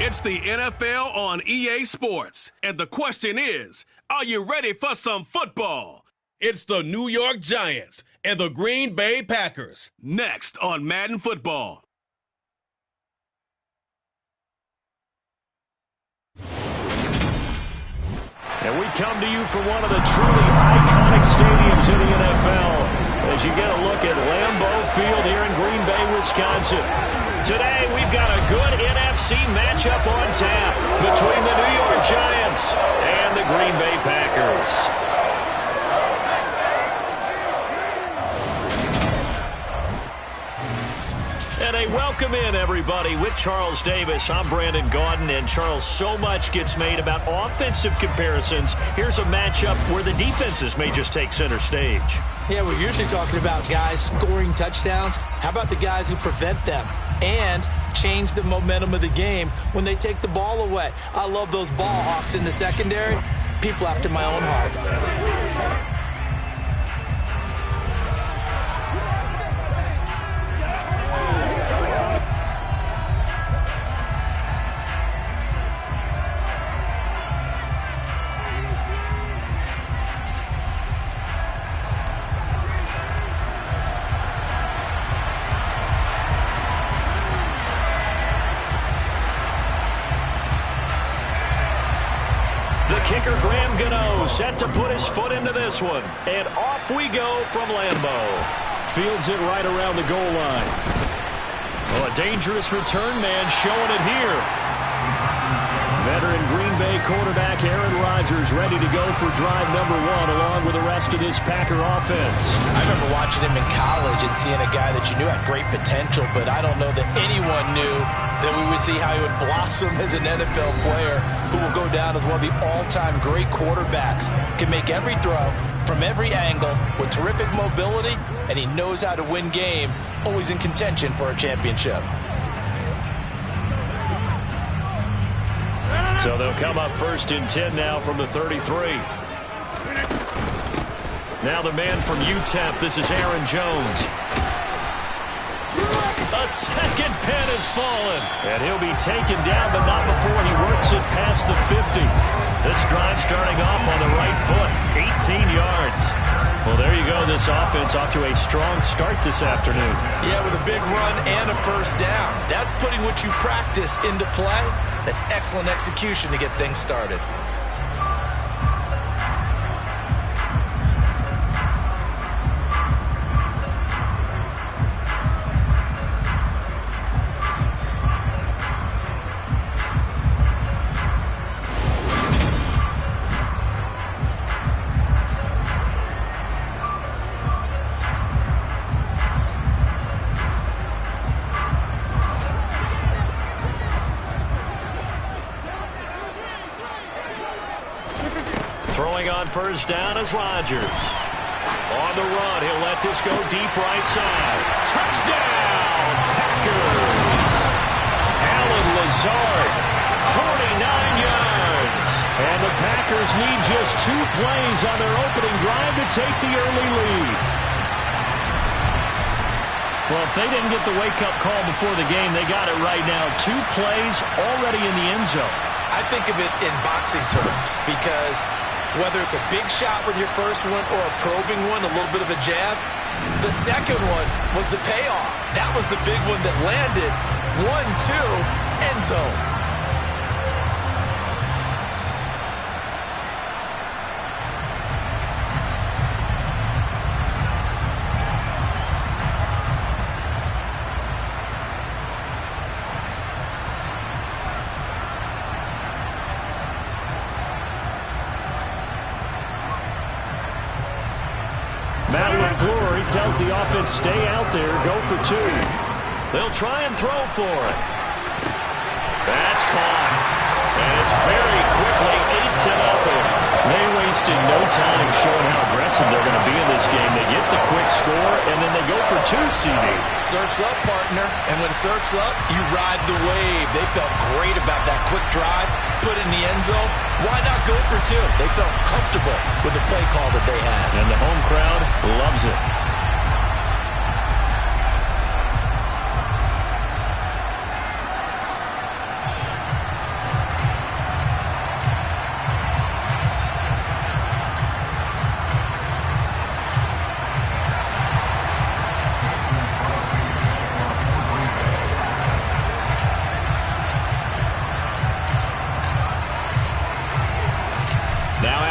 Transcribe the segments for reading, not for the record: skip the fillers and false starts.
It's the NFL on EA Sports. And the question is, are you ready for some football? It's the New York Giants and the Green Bay Packers. Next on Madden Football. And we come to you from one of the truly iconic stadiums in the NFL as you get a look at Lambeau Field here in Green Bay, Wisconsin. Today, we've got a good NFC matchup on tap between the New York Giants and the Green Bay Packers. And a welcome in, everybody, with Charles Davis. I'm Brandon Gaudin, and Charles, so much gets made about offensive comparisons. Here's a matchup where the defenses may just take center stage. Yeah, we're usually talking about guys scoring touchdowns. How about the guys who prevent them and change the momentum of the game when they take the ball away? I love those ball hawks in the secondary. People after my own heart. Set to put his foot into this one. And off we go from Lambeau. Fields it right around the goal line. Oh, a dangerous return man showing it here. Veteran Green Bay quarterback Aaron Rodgers ready to go for drive number one along with the rest of this Packer offense. I remember watching him in college and seeing a guy that you knew had great potential, but I don't know that anyone knew that we would see how he would blossom as an NFL player who will go down as one of the all-time great quarterbacks. Can make every throw from every angle with terrific mobility, and he knows how to win games, always in contention for a championship. So they'll come up first and 10 now from the 33. Now the man from UTEP, this is Aaron Jones. A second pin has fallen. And he'll be taken down, but not before he works it past the 50. This drive starting off on the right foot. 18 yards. Well, there you go. This offense off to a strong start this afternoon. Yeah, with a big run and a first down. That's putting what you practice into play. That's excellent execution to get things started. Throwing on first down is Rodgers. On the run, he'll let this go deep right side. Touchdown, Packers! Allen Lazard, 49 yards. And the Packers need just 2 plays on their opening drive to take the early lead. Well, if they didn't get the wake-up call before the game, they got it right now. 2 plays already in the end zone. I think of it in boxing terms because whether it's a big shot with your first one or a probing one, a little bit of a jab, the second one was the payoff. That was the big one that landed. 1-2, end zone. Tells the offense, stay out there, go for 2. They'll try and throw for it. That's caught. And it's very quickly 8-0. They wasted no time showing how aggressive they're going to be in this game. They get the quick score, and then they go for 2, CD. Surf's up, partner. And when surf's up, you ride the wave. They felt great about that quick drive, put it in the end zone. Why not go for 2? They felt comfortable with the play call that they had. And the home crowd loves it.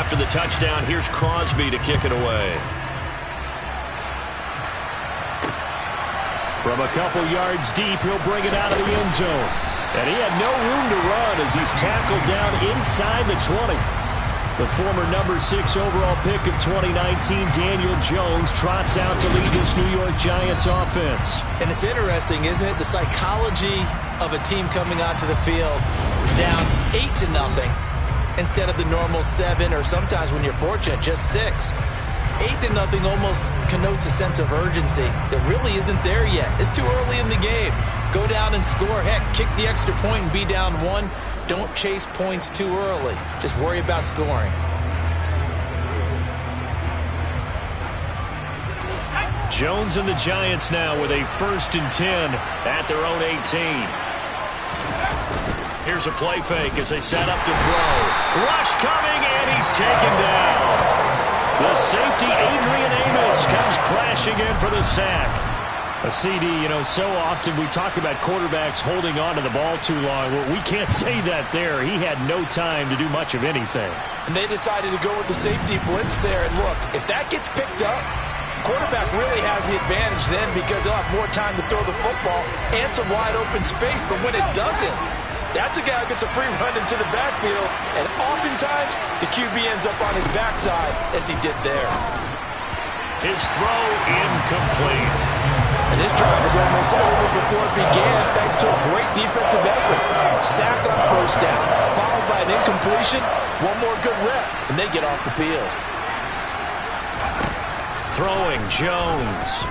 after the touchdown. Here's Crosby to kick it away. From a couple yards deep, he'll bring it out of the end zone. And he had no room to run as he's tackled down inside the 20. The former number 6 overall pick of 2019, Daniel Jones, trots out to lead this New York Giants offense. And it's interesting, isn't it? The psychology of a team coming onto the field down 8-0 instead of the normal 7, or sometimes when you're fortunate, just 6. 8-0 almost connotes a sense of urgency that really isn't there yet. It's too early in the game. Go down and score. Heck, kick the extra point and be down 1. Don't chase points too early. Just worry about scoring. Jones and the Giants now with a 1st and 10 at their own 18. Here's a play fake as they set up to throw. Rush coming, and he's taken down. The safety, Adrian Amos, comes crashing in for the sack. A CD, so often we talk about quarterbacks holding on to the ball too long. Well, we can't say that there. He had no time to do much of anything. And they decided to go with the safety blitz there. And look, if that gets picked up, quarterback really has the advantage then because he'll have more time to throw the football and some wide open space. But when it doesn't, that's a guy who gets a free run into the backfield. And oftentimes, the QB ends up on his backside as he did there. His throw incomplete. And this drive was almost over before it began thanks to a great defensive effort. Sack on 1st down, followed by an incompletion. One more good rep, and they get off the field. Throwing Jones.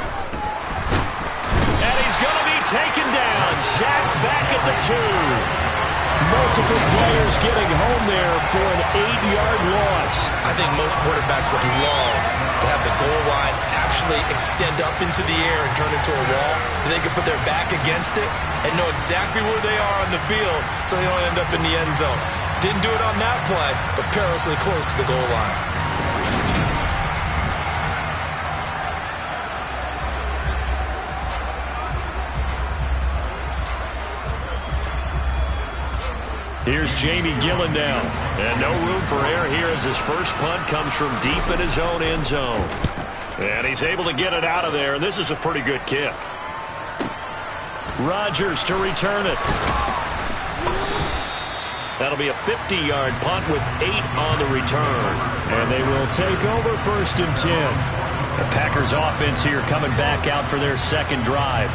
And he's going to be taken down. Sacked back at the 2. Multiple players getting home there for an 8-yard loss. I think most quarterbacks would love to have the goal line actually extend up into the air and turn into a wall. They could put their back against it and know exactly where they are on the field so they don't end up in the end zone. Didn't do it on that play, but perilously close to the goal line. Here's Jamie Gillen now. And no room for error here as his first punt comes from deep in his own end zone. And he's able to get it out of there, and this is a pretty good kick. Rodgers to return it. That'll be a 50-yard punt with 8 on the return. And they will take over 1st and 10. The Packers offense here coming back out for their second drive.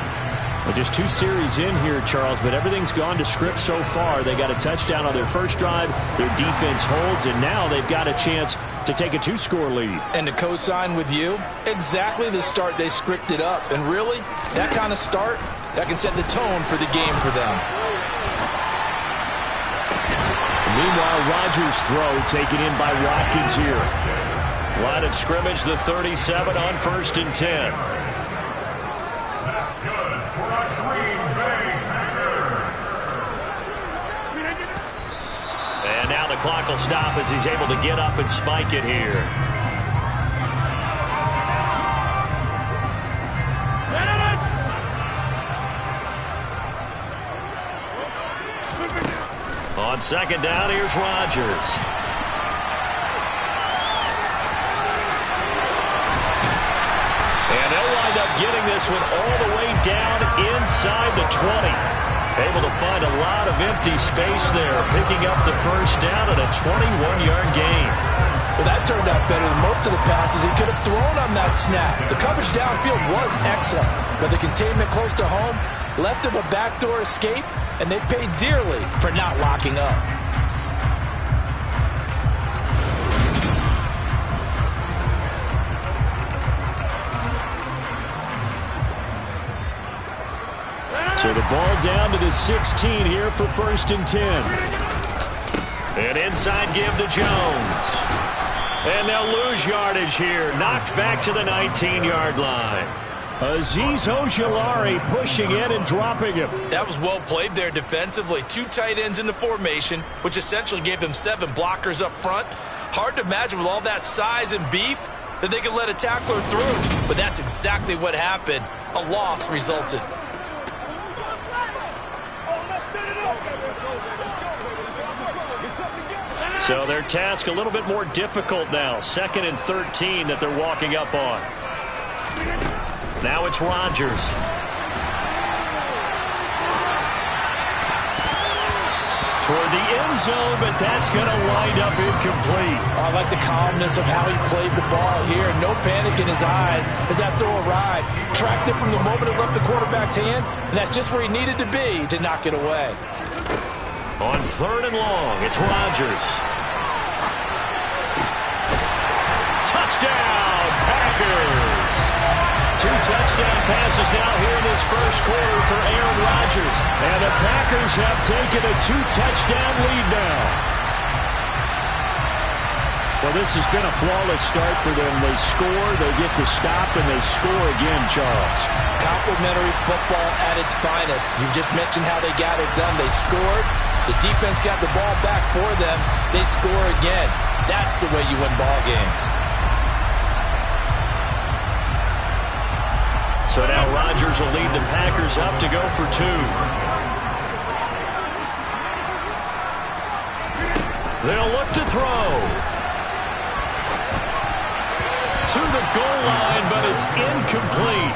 Well, just 2 series in here, Charles, but everything's gone to script so far. They got a touchdown on their first drive. Their defense holds, and now they've got a chance to take a 2-score lead. And to co-sign with you, exactly the start they scripted up. And really, that kind of start, that can set the tone for the game for them. Meanwhile, Rodgers' throw taken in by Watkins here. Line of scrimmage, the 37 on 1st and 10. And now the clock will stop as he's able to get up and spike it here. On 2nd down, here's Rodgers. And they'll wind up getting this one all the way down inside the 20. Able to find a lot of empty space there, picking up the 1st down and a 21-yard gain. Well, that turned out better than most of the passes he could have thrown on that snap. The coverage downfield was excellent, but the containment close to home left him a backdoor escape, and they paid dearly for not locking up. So the ball down to the 16 here for 1st and 10. And inside give to Jones. And they'll lose yardage here. Knocked back to the 19-yard line. Azeez Ojulari pushing in and dropping him. That was well played there defensively. 2 tight ends in the formation, which essentially gave them 7 blockers up front. Hard to imagine with all that size and beef that they could let a tackler through. But that's exactly what happened. A loss resulted. So their task a little bit more difficult now. 2nd and 13 that they're walking up on. Now it's Rodgers. Toward the end zone, but that's going to wind up incomplete. I like the calmness of how he played the ball here. No panic in his eyes as that throw arrived. Tracked it from the moment it left the quarterback's hand, and that's just where he needed to be to knock it away. On 3rd and long, it's Rodgers. Touchdown, Packers! 2 touchdown passes now here in this first quarter for Aaron Rodgers. And the Packers have taken a 2-touchdown lead now. Well, this has been a flawless start for them. They score, they get the stop, and they score again, Charles. Complimentary football at its finest. You just mentioned how they got it done. They scored. The defense got the ball back for them. They score again. That's the way you win ball games. So now Rodgers will lead the Packers up to go for 2. They'll look to throw. To the goal line, but it's incomplete.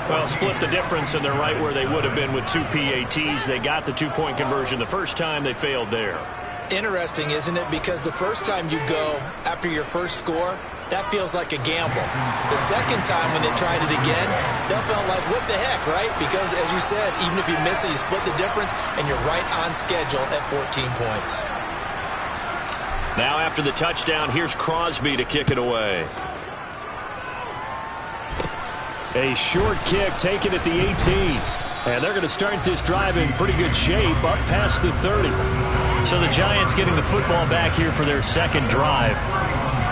Well, split the difference, and they're right where they would have been with 2 PATs. They got the 2-point conversion the first time. They failed there. Interesting, isn't it? Because the first time you go after your first score, that feels like a gamble. The second time when they tried it again, that felt like, what the heck, right? Because, as you said, even if you miss it, you split the difference, and you're right on schedule at 14 points. Now after the touchdown, here's Crosby to kick it away. A short kick taken at the 18. And they're going to start this drive in pretty good shape up past the 30. So the Giants getting the football back here for their second drive.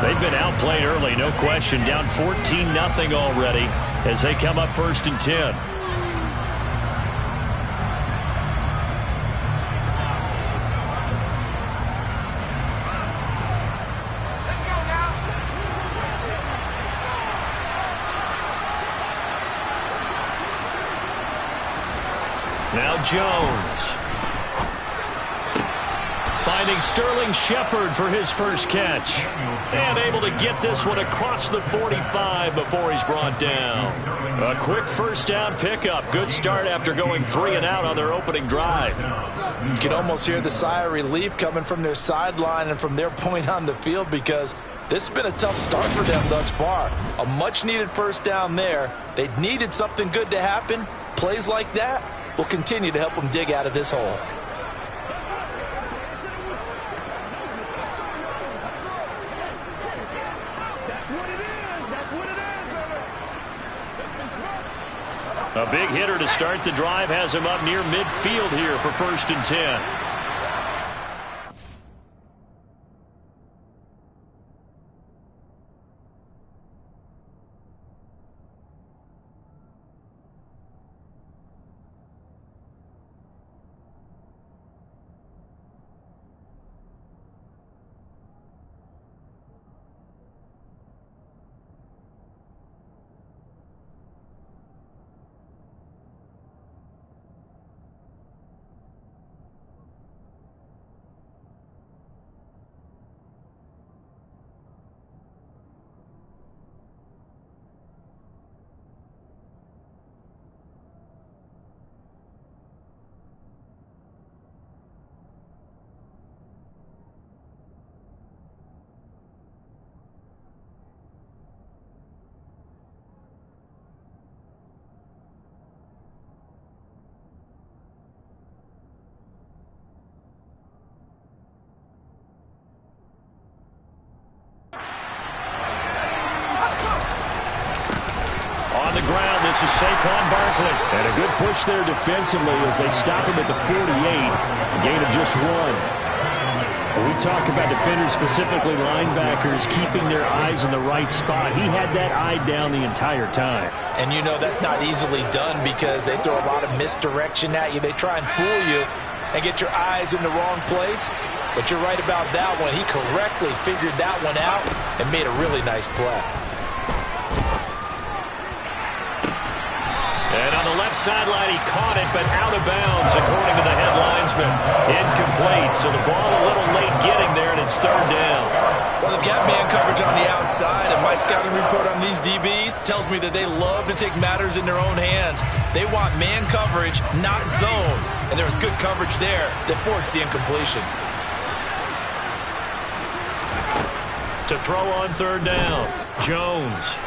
They've been outplayed early, no question. Down 14-0 already as they come up 1st and 10. Now Jones. Finding Sterling Shepard for his first catch. And able to get this one across the 45 before he's brought down. A quick first down pickup. Good start after going 3 and out on their opening drive. You can almost hear the sigh of relief coming from their sideline and from their point on the field, because this has been a tough start for them thus far. A much-needed first down there. They needed something good to happen. Plays like that will continue to help them dig out of this hole. A big hitter to start the drive has him up near midfield here for 1st and 10. This is Saquon Barkley. And a good push there defensively as they stop him at the 48. A gain of just 1. When we talk about defenders, specifically linebackers, keeping their eyes in the right spot, he had that eye down the entire time. And you know that's not easily done because they throw a lot of misdirection at you. They try and fool you and get your eyes in the wrong place. But you're right about that one. He correctly figured that one out and made a really nice play. And on the left sideline. He caught it, but out of bounds, according to the head linesman. Incomplete, so the ball a little late getting there, and it's third down. Well, they've got man coverage on the outside, and my scouting report on these DBs tells me that they love to take matters in their own hands. They want man coverage, not zone, and there was good coverage there that forced the incompletion. To throw on third down, Jones.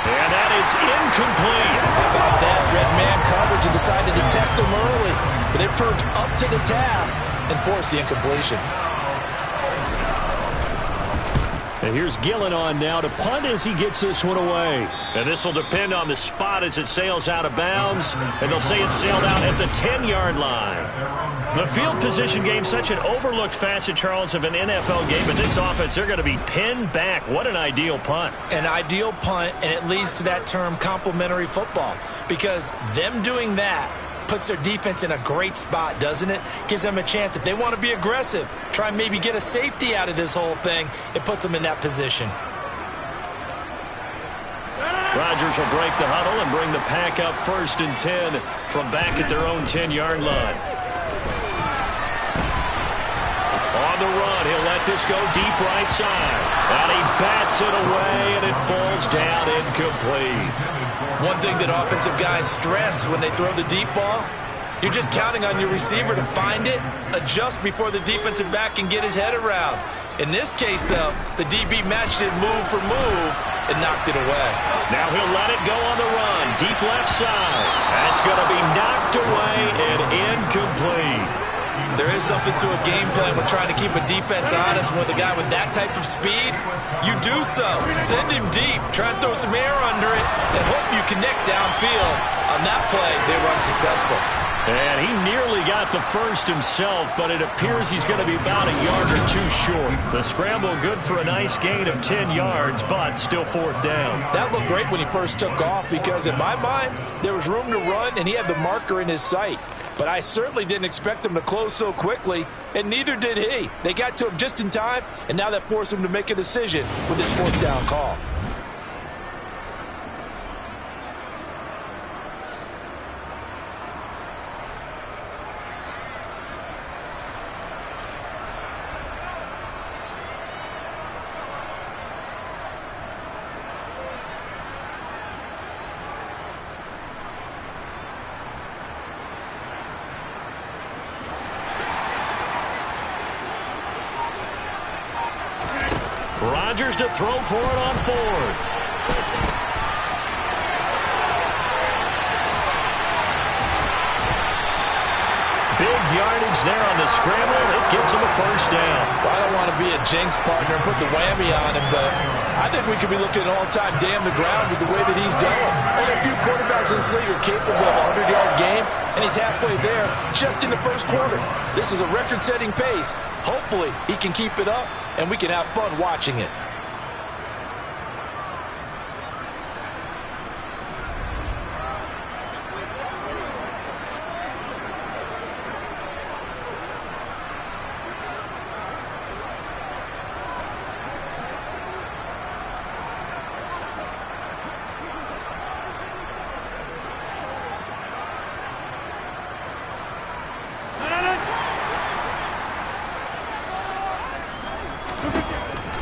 And that is incomplete. How about that? Red man coverage and decided to test him early. But they proved up to the task and forced the incompletion. And here's Gillen on now to punt as he gets this one away. And this will depend on the spot as it sails out of bounds. And they'll say it sailed out at the 10-yard line. The field position game, such an overlooked facet, Charles, of an NFL game. But this offense, they're going to be pinned back. What an ideal punt. An ideal punt, and it leads to that term complementary football. Because them doing that puts their defense in a great spot, doesn't it? Gives them a chance. If they want to be aggressive, try and maybe get a safety out of this whole thing, it puts them in that position. Rodgers will break the huddle and bring the pack up 1st and 10 from back at their own 10-yard line. On the run, he'll let this go deep right side. And he bats it away, and it falls down incomplete. One thing that offensive guys stress when they throw the deep ball, you're just counting on your receiver to find it, adjust before the defensive back can get his head around. In this case, though, the DB matched it move for move and knocked it away. Now he'll let it go on the run, deep left side. That's going to be knocked away and incomplete. There is something to a game plan with trying to keep a defense honest. With a guy with that type of speed, you do so. Send him deep. Try and throw some air under it and hope you connect downfield. On that play, they were unsuccessful. And he nearly got the first himself, but it appears he's going to be about a yard or two short. The scramble good for a nice gain of 10 yards, but still 4th down. That looked great when he first took off because, in my mind, there was room to run, and he had the marker in his sight. But I certainly didn't expect him to close so quickly, and neither did he. They got to him just in time, and now that forced him to make a decision with his 4th down call. Rodgers to throw for it on 4th. Big yardage there on the scramble. It gets him a 1st down. Well, I don't want to be a jinx partner and put the whammy on him, but I think we could be looking at an all-time damn the ground with the way that he's done. Only a few quarterbacks in this league are capable of a 100-yard game, and he's halfway there just in the 1st quarter. This is a record-setting pace. Hopefully, he can keep it up, and we can have fun watching it.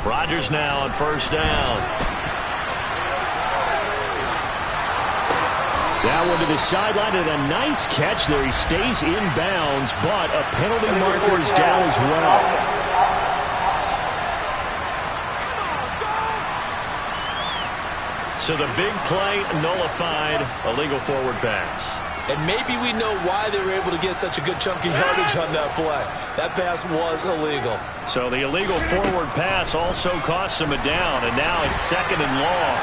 Rodgers now on 1st down. That one to the sideline and a nice catch there. He stays in bounds, but a penalty marker is down as well. So the big play nullified, illegal forward pass. And maybe we know why they were able to get such a good chunk of yardage on that play. That pass was illegal. So the illegal forward pass also cost him a down, and now it's 2nd and long.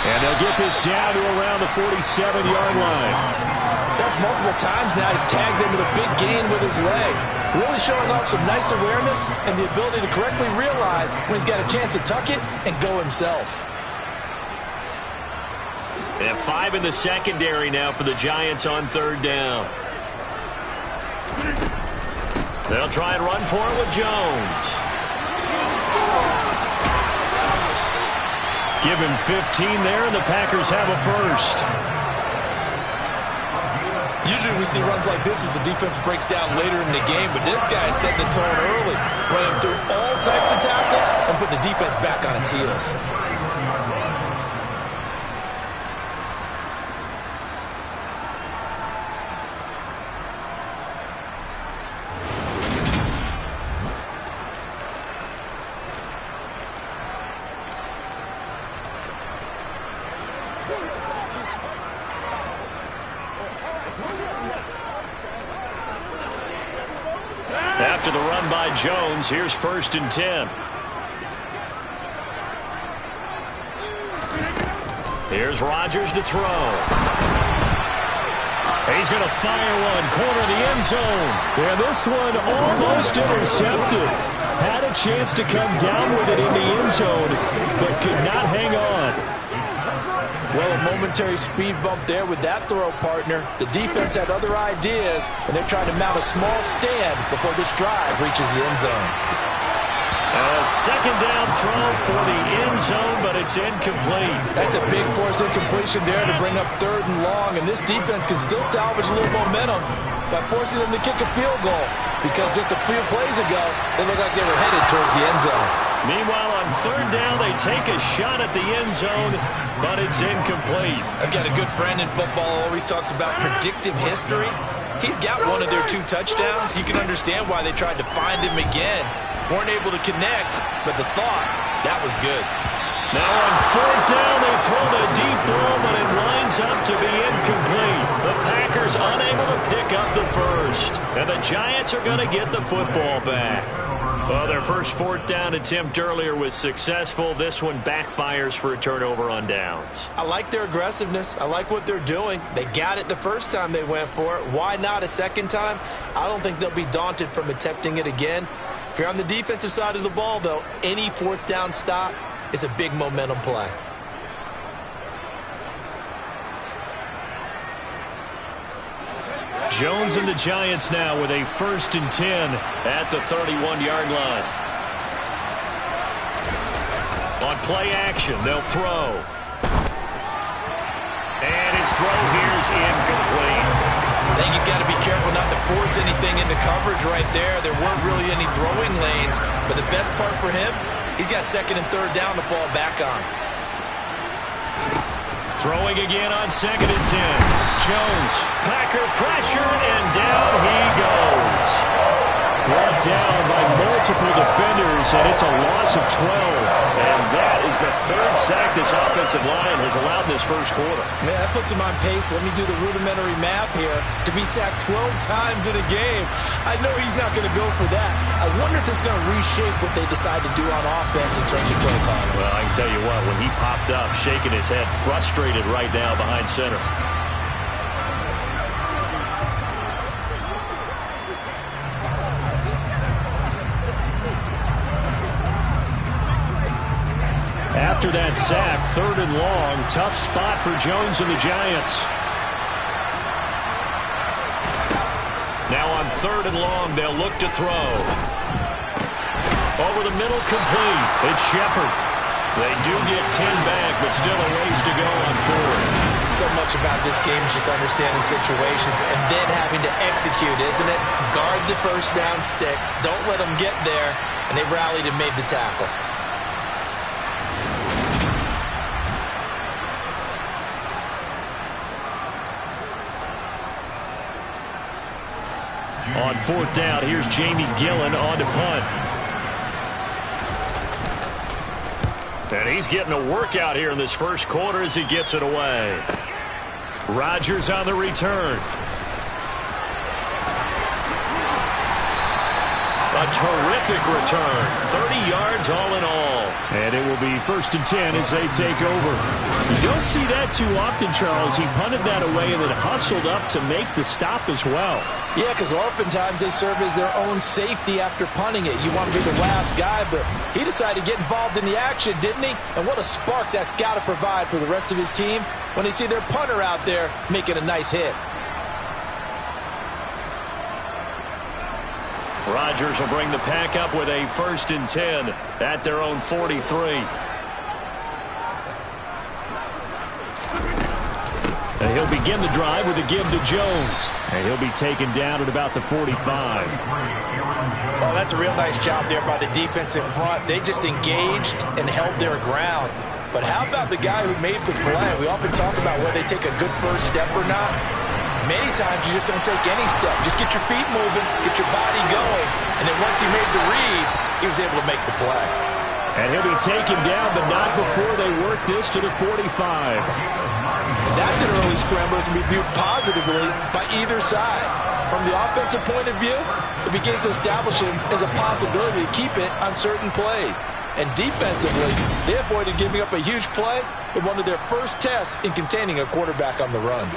And they'll get this down to around the 47-yard line. That's multiple times now he's tagged into the big gain with his legs. Really showing off some nice awareness and the ability to correctly realize when he's got a chance to tuck it and go himself. They have 5 in the secondary now for the Giants on 3rd down. They'll try and run for it with Jones. Give him 15 there, and the Packers have a first. Usually we see runs like this as the defense breaks down later in the game, but this guy is setting the tone early, running through all types of tackles and putting the defense back on its heels. After the run by Jones, here's 1st and 10. Here's Rodgers to throw. He's going to fire one, corner of the end zone. Yeah, this one almost intercepted. Had a chance to come down with it in the end zone, but could not hang on. Well, a momentary speed bump there with that throw, partner. The defense had other ideas, and they're trying to mount a small stand before this drive reaches the end zone. A second down throw for the end zone, but it's incomplete. That's a big force incompletion there to bring up 3rd and long, and this defense can still salvage a little momentum by forcing them to kick a field goal, because just a few plays ago, they looked like they were headed towards the end zone. Meanwhile, on 3rd down, they take a shot at the end zone, but it's incomplete. I've got a good friend in football, always talks about predictive history. He's got one of their 2 touchdowns. You can understand why they tried to find him again. Weren't able to connect, but the thought, that was good. Now on 4th down, they throw the deep ball, but it lines up to be incomplete. The Packers unable to pick up the first, and the Giants are going to get the football back. Well, their first 4th down attempt earlier was successful. This one backfires for a turnover on downs. I like their aggressiveness. I like what they're doing. They got it the first time they went for it. Why not a second time? I don't think they'll be daunted from attempting it again. If you're on the defensive side of the ball, though, any 4th down stop is a big momentum play. Jones and the Giants now with a 1st and 10 at the 31-yard line. On play action, they'll throw. And his throw here is incomplete. I think he's got to be careful not to force anything into coverage right there. There weren't really any throwing lanes, but the best part for him, he's got 2nd and 3rd down to fall back on. Throwing again on 2nd and 10. Jones, Packer pressure, and down he goes. Brought down by multiple defenders, and it's a loss of 12. And that is the 3rd sack this offensive line has allowed this first quarter. Man, that puts him on pace. Let me do the rudimentary math here. To be sacked 12 times in a game, I know he's not going to go for that. I wonder if it's going to reshape what they decide to do on offense in terms of play calling. Well, I can tell you what, when he popped up, shaking his head, frustrated right now behind center. After that sack, 3rd and long, tough spot for Jones and the Giants. Now on 3rd and long, they'll look to throw. Over the middle, complete. It's Shepard. They do get 10 back, but still a ways to go on 4th. So much about this game is just understanding situations and then having to execute, isn't it? Guard the first down sticks. Don't let them get there. And they rallied and made the tackle. On 4th down, here's Jamie Gillen on to punt. And he's getting a workout here in this first quarter as he gets it away. Rodgers on the return. A terrific return. 30 yards all in all. And it will be 1st and 10 as they take over. You don't see that too often, Charles. He punted that away and then hustled up to make the stop as well. Yeah, because oftentimes they serve as their own safety after punting it. You want to be the last guy, but he decided to get involved in the action, didn't he? And what a spark that's got to provide for the rest of his team when they see their punter out there making a nice hit. Rodgers will bring the pack up with a 1st and 10 at their own 43. And he'll begin the drive with a give to Jones. And he'll be taken down at about the 45. Oh, that's a real nice job there by the defense in front. They just engaged and held their ground. But how about the guy who made the play? We often talk about whether they take a good first step or not. Many times you just don't take any step. Just get your feet moving, get your body going, and then once he made the read, he was able to make the play. And he'll be taken down, but not before they work this to the 45. That's an early scramble that can be viewed positively by either side. From the offensive point of view, it begins to establish him as a possibility to keep it on certain plays. And defensively, they avoided giving up a huge play in one of their first tests in containing a quarterback on the run.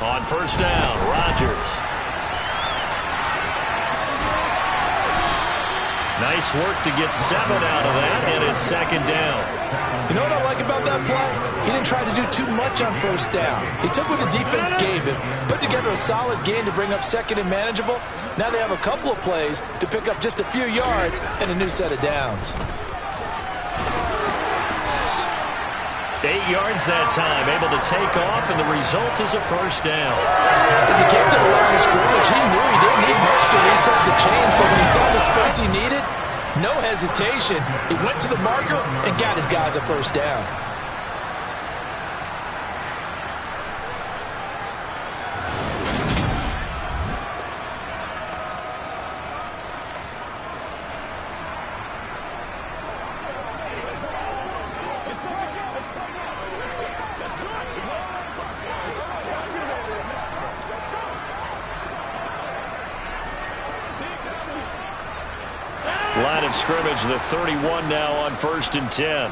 On first down, Rodgers. Nice work to get 7 out of that, and it's second down. You know what I like about that play? He didn't try to do too much on first down. He took what the defense gave him, put together a solid game to bring up second and manageable. Now they have a couple of plays to pick up just a few yards and a new set of downs. 8 yards that time, able to take off, and the result is a first down. As he came to the line of scrimmage, he knew he didn't need much to reset the chain, so when he saw the space he needed, no hesitation. He went to the marker and got his guys a first down. Line of scrimmage, the 31 now on 1st and 10.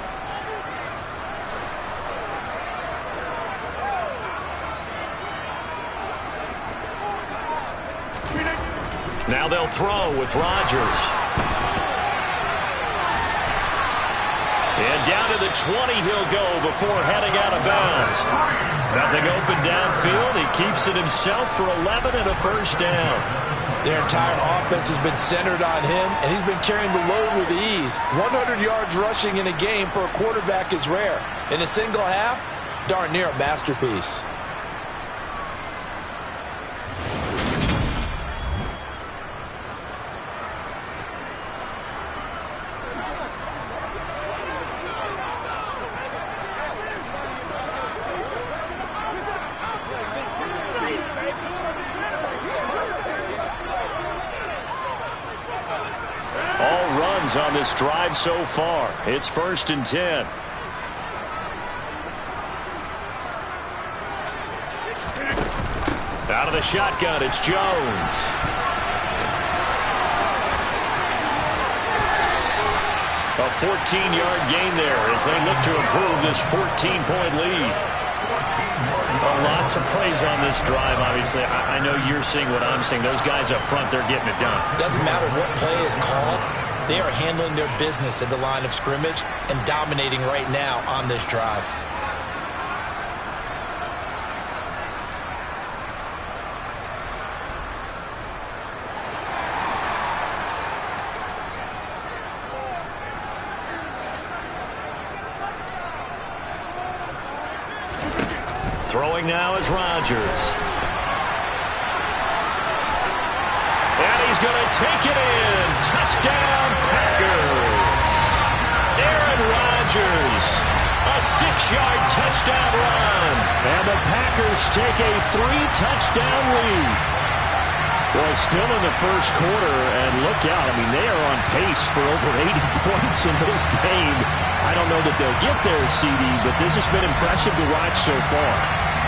Now they'll throw with Rodgers. And down to the 20 he'll go before heading out of bounds. Nothing open downfield. He keeps it himself for 11 and a first down. Their entire offense has been centered on him, and he's been carrying the load with ease. 100 yards rushing in a game for a quarterback is rare. In a single half, darn near a masterpiece. On this drive so far. It's 1st and 10. Out of the shotgun, it's Jones. A 14-yard gain there as they look to improve this 14-point lead. Well, lots of praise on this drive, obviously. I know you're seeing what I'm seeing. Those guys up front, they're getting it done. Doesn't matter what play is called. They are handling their business at the line of scrimmage and dominating right now on this drive. Throwing now is Rodgers. And he's going to take it in. Touchdown, Packers. Aaron Rodgers, a 6-yard touchdown run. And the Packers take a 3-touchdown lead. Well, still in the first quarter, and look out. I mean, they are on pace for over 80 points in this game. I don't know that they'll get there, CD, but this has been impressive to watch so far.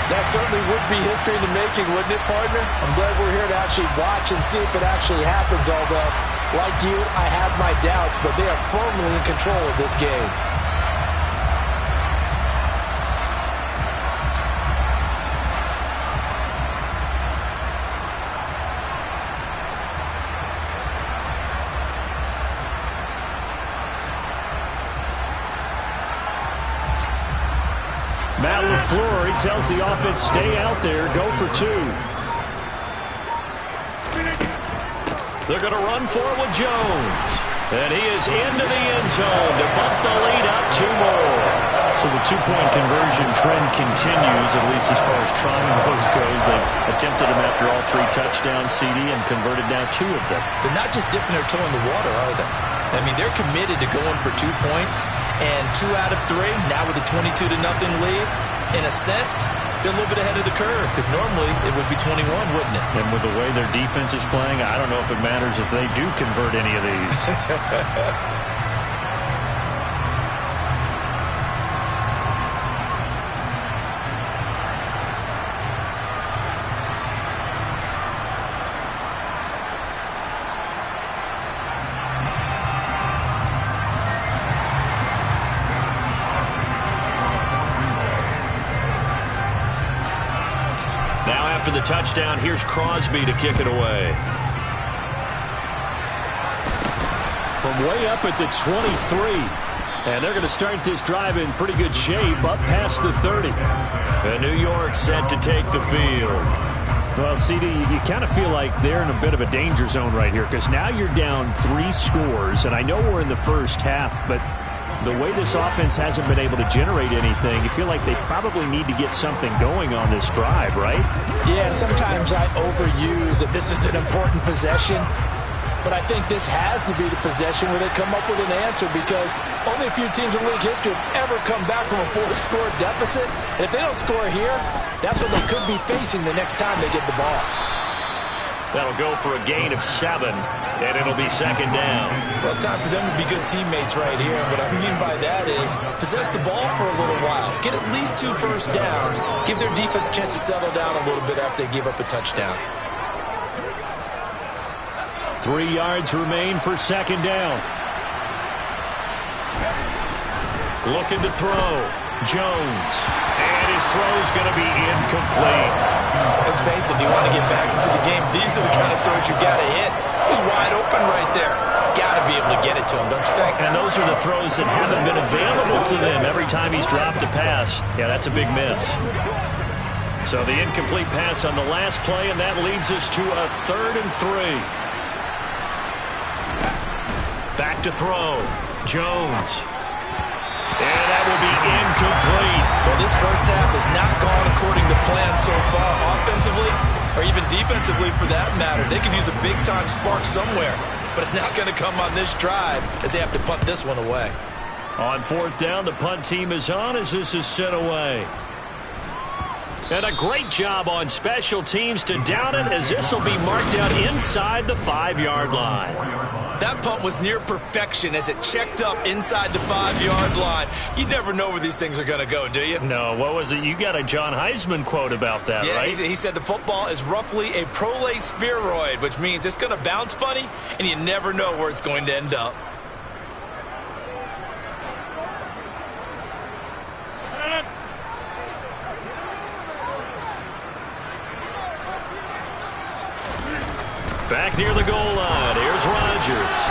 That certainly would be history in the making, wouldn't it, partner? I'm glad we're here to actually watch and see if it actually happens, although, like you, I have my doubts, but they are firmly in control of this game. Matt LaFleur, he tells the offense, stay out there, go for two. They're going to run for it with Jones. And he is into the end zone to bump the lead up 2 more. So the two-point conversion trend continues, at least as far as trying those goes. They've attempted them after all 3 touchdowns, CD, and converted now 2 of them. They're not just dipping their toe in the water, are they? I mean, they're committed to going for 2 points, and 2 out of 3, now with a 22-0 lead. In a sense, they're a little bit ahead of the curve, because normally it would be 21, wouldn't it? And with the way their defense is playing, I don't know if it matters if they do convert any of these. After the touchdown, here's Crosby to kick it away. From way up at the 23. And they're going to start this drive in pretty good shape, up past the 30. And New York set to take the field. Well, CD, you kind of feel like they're in a bit of a danger zone right here, because now you're down 3 scores. And I know we're in the first half, but the way this offense hasn't been able to generate anything, you feel like they probably need to get something going on this drive, right? Yeah, and sometimes I overuse that this is an important possession, but I think this has to be the possession where they come up with an answer, because only a few teams in league history have ever come back from a 4-score deficit. And if they don't score here, that's what they could be facing the next time they get the ball. That'll go for a gain of 7, and it'll be second down. Well, it's time for them to be good teammates right here. And what I mean by that is possess the ball for a little while. Get at least 2 first downs. Give their defense a chance to settle down a little bit after they give up a touchdown. 3 yards remain for second down. Looking to throw. Jones. And his throw's going to be incomplete. Let's face it, if you want to get back into the game, these are the kind of throws you got to hit. He's wide open right there. Got to be able to get it to him, don't you think? And those are the throws that haven't been available to them every time he's dropped a pass. Yeah, that's a big miss. So the incomplete pass on the last play, and that leads us to a 3rd and 3. Back to throw. Jones. And that will be incomplete. Well, this first half has not gone according to plan so far, offensively or even defensively for that matter. They could use a big-time spark somewhere, but it's not going to come on this drive as they have to punt this one away. On 4th down, the punt team is on as this is sent away. And a great job on special teams to down it, as this will be marked out inside the 5-yard line. That punt was near perfection as it checked up inside the 5-yard line. You never know where these things are going to go, do you? No, what was it? You got a John Heisman quote about that, yeah, right? He said the football is roughly a prolate spheroid, which means it's going to bounce funny, and you never know where it's going to end up. Back near the goal line. Here's Rodgers.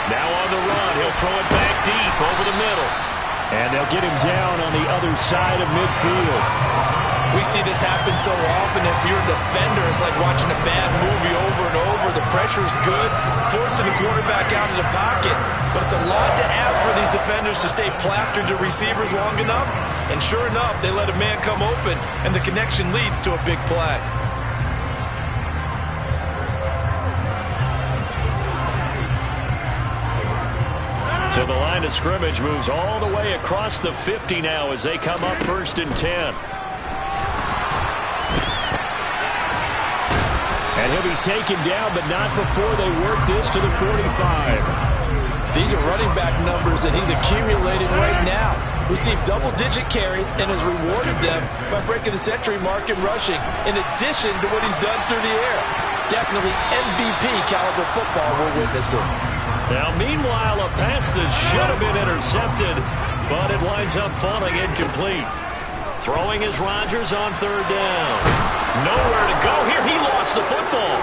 Now on the run. He'll throw it back deep over the middle. And they'll get him down on the other side of midfield. We see this happen so often. If you're a defender, it's like watching a bad movie over and over. The pressure's good, forcing the quarterback out of the pocket. But it's a lot to ask for these defenders to stay plastered to receivers long enough. And sure enough, they let a man come open, and the connection leads to a big play. So the line of scrimmage moves all the way across the 50 now as they come up 1st and 10. And he'll be taken down, but not before they work this to the 45. These are running back numbers that he's accumulating right now. Received double-digit carries and has rewarded them by breaking the century mark in rushing, in addition to what he's done through the air. Definitely MVP caliber football we're witnessing. Now, meanwhile, a pass that should have been intercepted, but it winds up falling incomplete. Throwing is Rodgers on 3rd down. Nowhere to go here. He lost the football.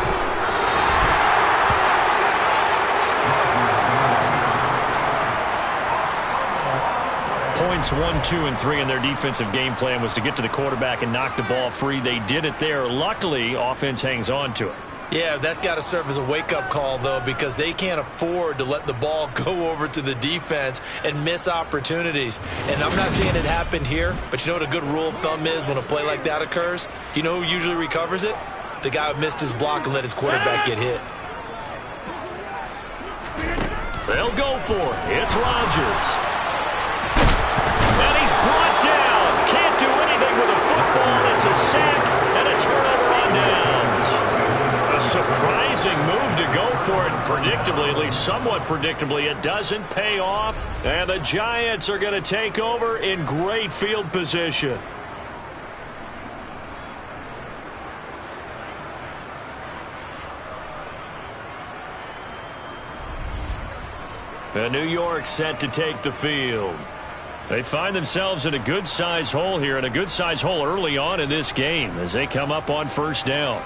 Points 1, 2, and 3 in their defensive game plan was to get to the quarterback and knock the ball free. They did it there. Luckily, offense hangs on to it. Yeah, that's got to serve as a wake-up call, though, because they can't afford to let the ball go over to the defense and miss opportunities. And I'm not saying it happened here, but you know what a good rule of thumb is when a play like that occurs? You know who usually recovers it? The guy who missed his block and let his quarterback get hit. They'll go for it. It's Rodgers. And he's brought down. Can't do anything with a football. It's a sack and a turnover on downs. A surprising move to go for it. Predictably, at least somewhat predictably, it doesn't pay off. And the Giants are going to take over in great field position. And New York set to take the field. They find themselves in a good-sized hole here, and a good-sized hole early on in this game as they come up on first down. A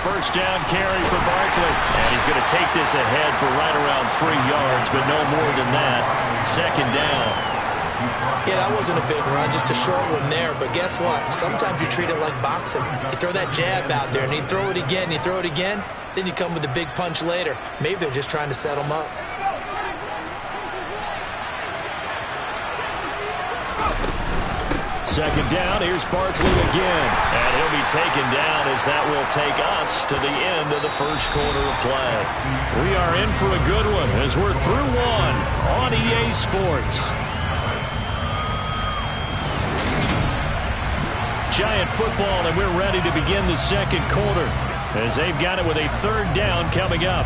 first down carry for Barkley. And he's going to take this ahead for right around 3 yards, but no more than that. Second down. Yeah, that wasn't a big run, just a short one there. But guess what? Sometimes you treat it like boxing. You throw that jab out there, and you throw it again, then you come with a big punch later. Maybe they're just trying to set him up. Second down, here's Barkley again. And he'll be taken down as that will take us to the end of the first quarter of play. We are in for a good one as we're through one on EA Sports. Giant football, and we're ready to begin the second quarter as they've got it with a third down coming up.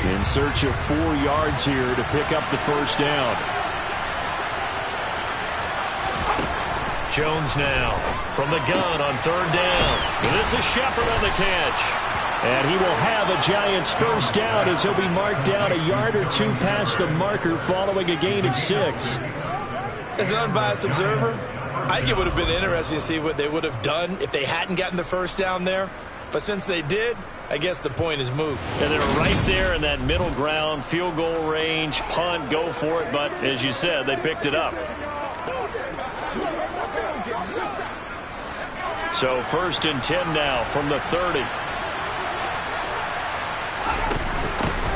In search of 4 yards here to pick up the first down. Jones now from the gun on third down. This is Shepard on the catch. And he will have a Giants first down as he'll be marked down a yard or two past the marker following a gain of 6. As an unbiased observer, I think it would have been interesting to see what they would have done if they hadn't gotten the first down there. But since they did, I guess the point is moot. And they're right there in that middle ground, field goal range, punt, go for it. But as you said, they picked it up. So first and 10 now from the 30.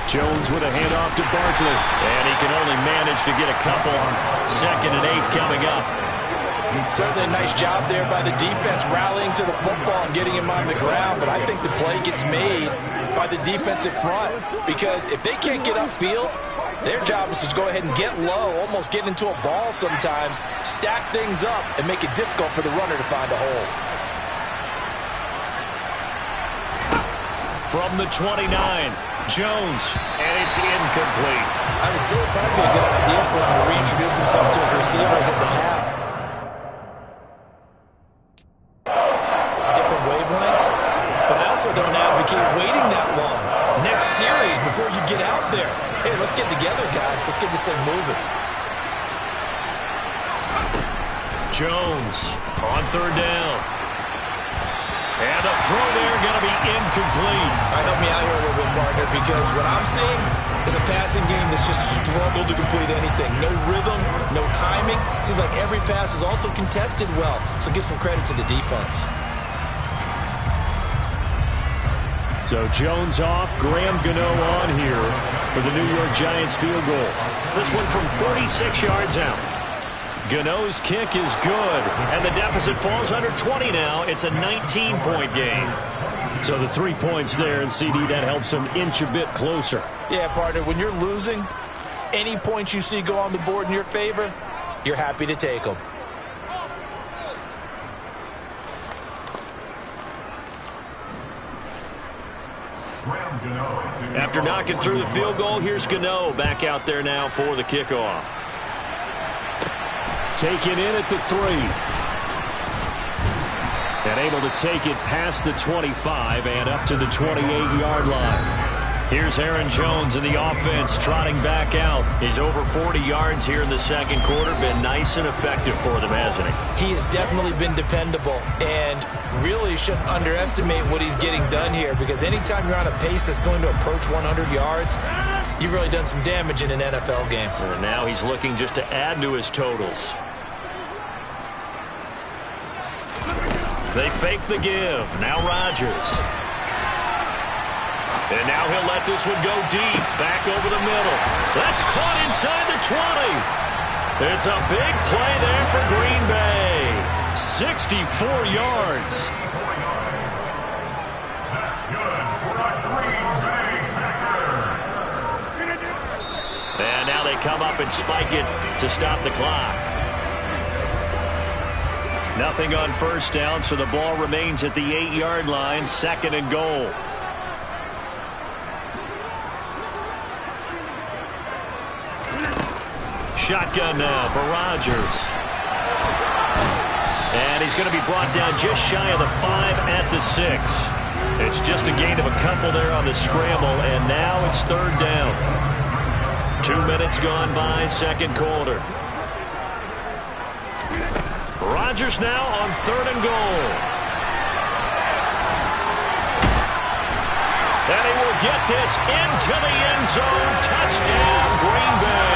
Jones with a handoff to Barkley. And he can only manage to get a couple. Second and 8 coming up. Certainly a nice job there by the defense rallying to the football and getting him on the ground. But I think the play gets made by the defensive front. Because if they can't get upfield, their job is to go ahead and get low, almost get into a ball sometimes, stack things up, and make it difficult for the runner to find a hole. From the 29, Jones, and it's incomplete. I would say it would probably be a good idea for him to reintroduce himself to his receivers at the half. Different wavelengths, but I also don't advocate waiting that long. Next series before you get out there. Hey, let's get together, guys. Let's get this thing moving. Jones on third down. And the throw there going to be incomplete. All right, help me out here a little bit, partner, because what I'm seeing is a passing game that's just struggled to complete anything. No rhythm, no timing. Seems like every pass is also contested well, so give some credit to the defense. So Jones off, Graham Gano on here for the New York Giants field goal. This one from 46 yards out. Gano's kick is good, and the deficit falls under 20 now. It's a 19-point game. So the 3 points there, and CD, that helps them inch a bit closer. Yeah, partner, when you're losing, any points you see go on the board in your favor, you're happy to take them. After knocking through the field goal, here's Gano back out there now for the kickoff. Taken in at the 3. And able to take it past the 25 and up to the 28-yard line. Here's Aaron Jones in the offense trotting back out. He's over 40 yards here in the second quarter. Been nice and effective for them, hasn't he? He has definitely been dependable, and really shouldn't underestimate what he's getting done here, because anytime you're on a pace that's going to approach 100 yards, you've really done some damage in an NFL game. And now he's looking just to add to his totals. They fake the give. Now Rodgers. And now he'll let this one go deep. Back over the middle. That's caught inside the 20. It's a big play there for Green Bay. 64 yards. And now they come up and spike it to stop the clock. Nothing on first down, so the ball remains at the 8-yard line. 2nd and goal. Shotgun now for Rodgers. And he's going to be brought down just shy of the 5 at the 6. It's just a gain of a couple there on the scramble, and now it's 3rd down. 2 minutes gone by, second quarter. Rodgers now on 3rd and goal. And he will get this into the end zone. Touchdown, Green Bay.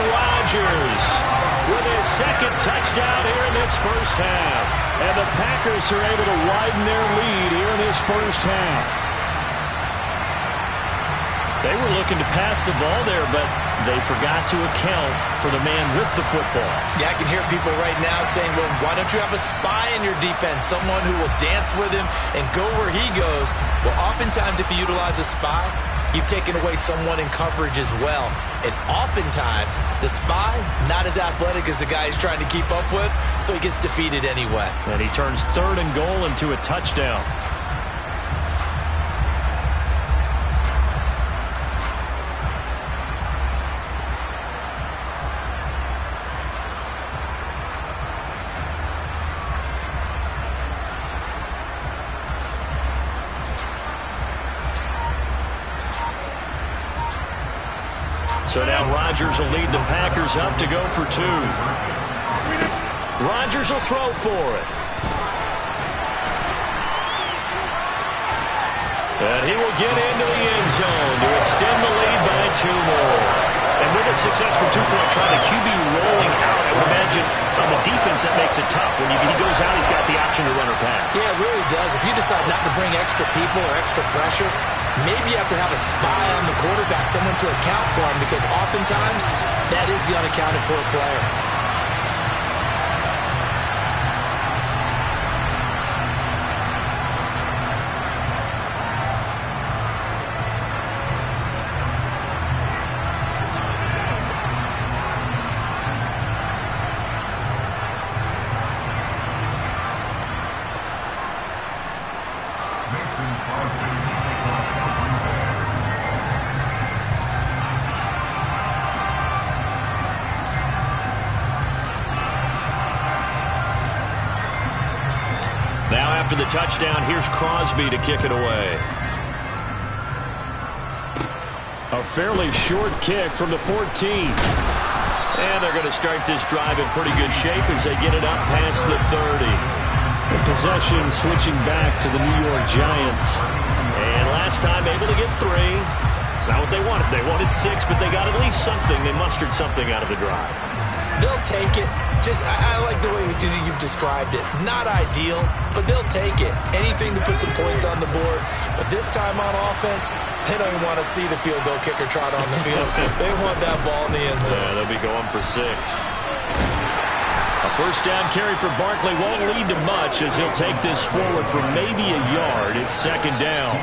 Rodgers with his 2nd touchdown here in this first half. And the Packers are able to widen their lead here in this first half. They were looking to pass the ball there, but they forgot to account for the man with the football. Yeah, I can hear people right now saying, well, why don't you have a spy in your defense, someone who will dance with him and go where he goes? Well, oftentimes if you utilize a spy, you've taken away someone in coverage as well. And oftentimes, the spy, not as athletic as the guy he's trying to keep up with, so he gets defeated anyway. And he turns 3rd and goal into a touchdown. So now Rodgers will lead the Packers up to go for 2. Rodgers will throw for it. And he will get into the end zone to extend the lead by 2 more. And with a successful 2-point try, the QB rolling out, I would imagine on the defense that makes it tough. When he goes out, he's got the option to run or pass. Yeah, it really does. If you decide not to bring extra people or extra pressure, maybe you have to have a spy on the quarterback, someone to account for him, because oftentimes that is the unaccounted for player. After the touchdown, here's Crosby to kick it away. A fairly short kick from the 14. And they're going to start this drive in pretty good shape as they get it up past the 30. The possession switching back to the New York Giants. And last time able to get 3. It's not what they wanted. They wanted 6, but they got at least something. They mustered something out of the drive. They'll take it. I like the way you've described it. Not ideal, but they'll take it. Anything to put some points on the board. But this time on offense, they don't even want to see the field goal kicker trot on the field. They want that ball in the end zone. Yeah, they'll be going for 6. A first down carry for Barkley won't lead to much as he'll take this forward for maybe a yard. It's 2nd down.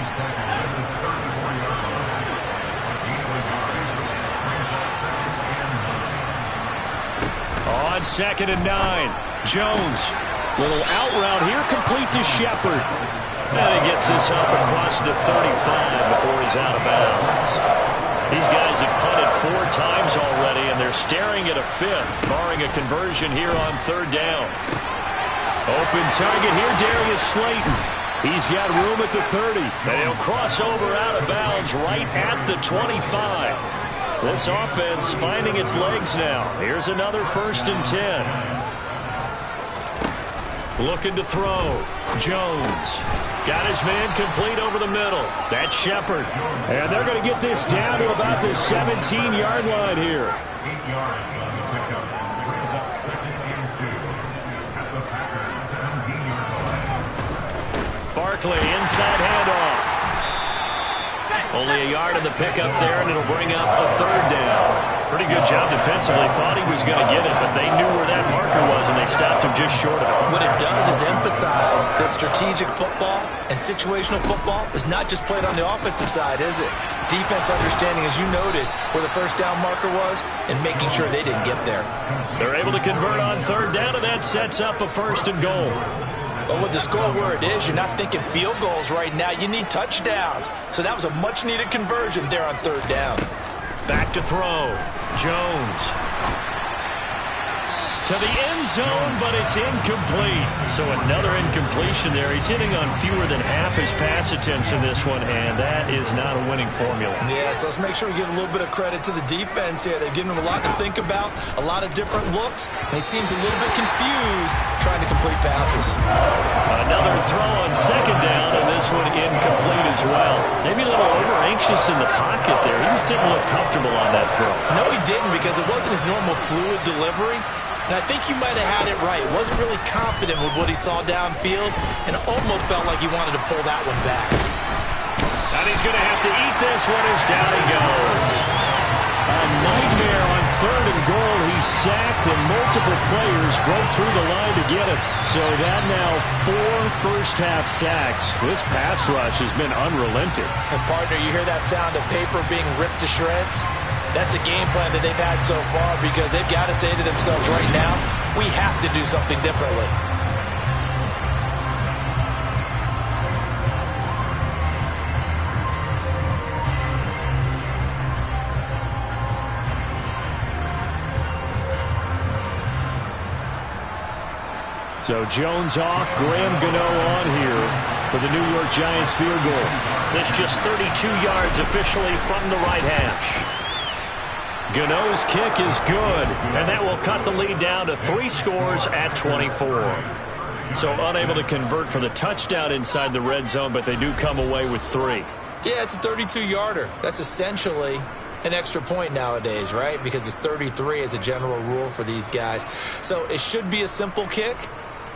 On 2nd and 9, Jones. Little out route here, complete to Shepard. And he gets this up across the 35 before he's out of bounds. These guys have punted 4 times already, and they're staring at a 5th, barring a conversion here on 3rd down. Open target here, Darius Slayton. He's got room at the 30, and he'll cross over out of bounds right at the 25. This offense finding its legs now. Here's another 1st and 10. Looking to throw. Jones. Got his man complete over the middle. That's Shepard. And they're going to get this down to about the 17-yard line here. 8 yards on the pickup. Brings up 2nd and 2 at the Packers' 17-yard line. Barkley, inside handoff. Only a yard in the pickup there, and it'll bring up a 3rd down. Pretty good job defensively. Thought he was going to get it, but they knew where that marker was, and they stopped him just short of it. What it does is emphasize that strategic football and situational football is not just played on the offensive side, is it? Defense understanding, as you noted, where the 1st down marker was and making sure they didn't get there. They're able to convert on 3rd down, and that sets up a 1st and goal. But with the score where it is, you're not thinking field goals right now. You need touchdowns. So that was a much-needed conversion there on 3rd down. Back to throw. Jones. To the end zone, but it's incomplete. So another incompletion there. He's hitting on fewer than half his pass attempts in this one, and that is not a winning formula. Yeah, so let's make sure we give a little bit of credit to the defense here. They've given him a lot to think about, a lot of different looks, and he seems a little bit confused trying to complete passes. Another throw on 2nd down, and this one incomplete as well. Maybe a little over-anxious in the pocket there. He just didn't look comfortable on that throw. No, he didn't, because it wasn't his normal fluid delivery. And I think you might have had it right. Wasn't really confident with what he saw downfield and almost felt like he wanted to pull that one back. And he's going to have to eat this one as down he goes. A nightmare on 3rd and goal. He's sacked and multiple players broke through the line to get it. So that now 4 first-half sacks. This pass rush has been unrelenting. And partner, you hear that sound of paper being ripped to shreds? That's the game plan that they've had so far, because they've got to say to themselves right now, we have to do something differently. So Jones off, Graham Gano on here for the New York Giants field goal. That's just 32 yards officially from the right hash. Gano's kick is good, and that will cut the lead down to 3 scores at 24. So unable to convert for the touchdown inside the red zone, but they do come away with 3. Yeah, it's a 32-yarder. That's essentially an extra point nowadays, right? Because it's 33 as a general rule for these guys. So it should be a simple kick.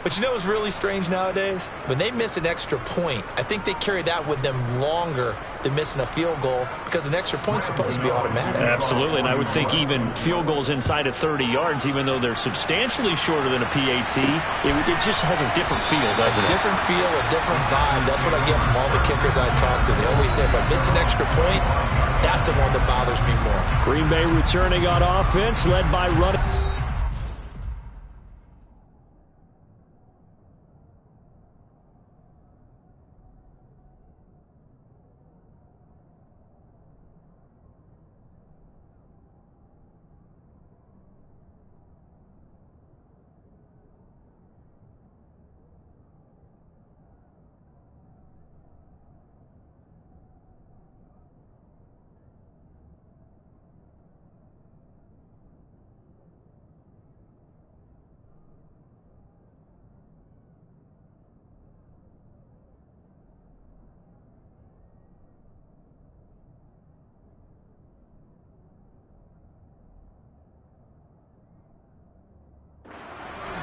But you know what's really strange nowadays? When they miss an extra point, I think they carry that with them longer than missing a field goal, because an extra point's supposed to be automatic. Absolutely, and I would think even field goals inside of 30 yards, even though they're substantially shorter than a PAT, it just has a different feel, doesn't it? A different feel, a different vibe. That's what I get from all the kickers I talk to. They always say, if I miss an extra point, that's the one that bothers me more. Green Bay returning on offense, led by running.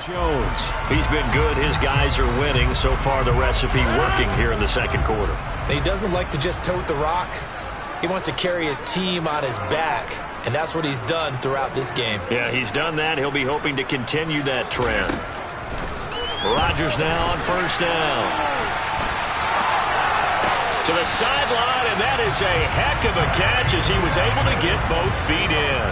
Jones. He's been good. His guys are winning. So far, the recipe working here in the second quarter. He doesn't like to just tote the rock. He wants to carry his team on his back, and that's what he's done throughout this game. Yeah, he's done that. He'll be hoping to continue that trend. Rodgers now on first down. To the sideline, and that is a heck of a catch as he was able to get both feet in.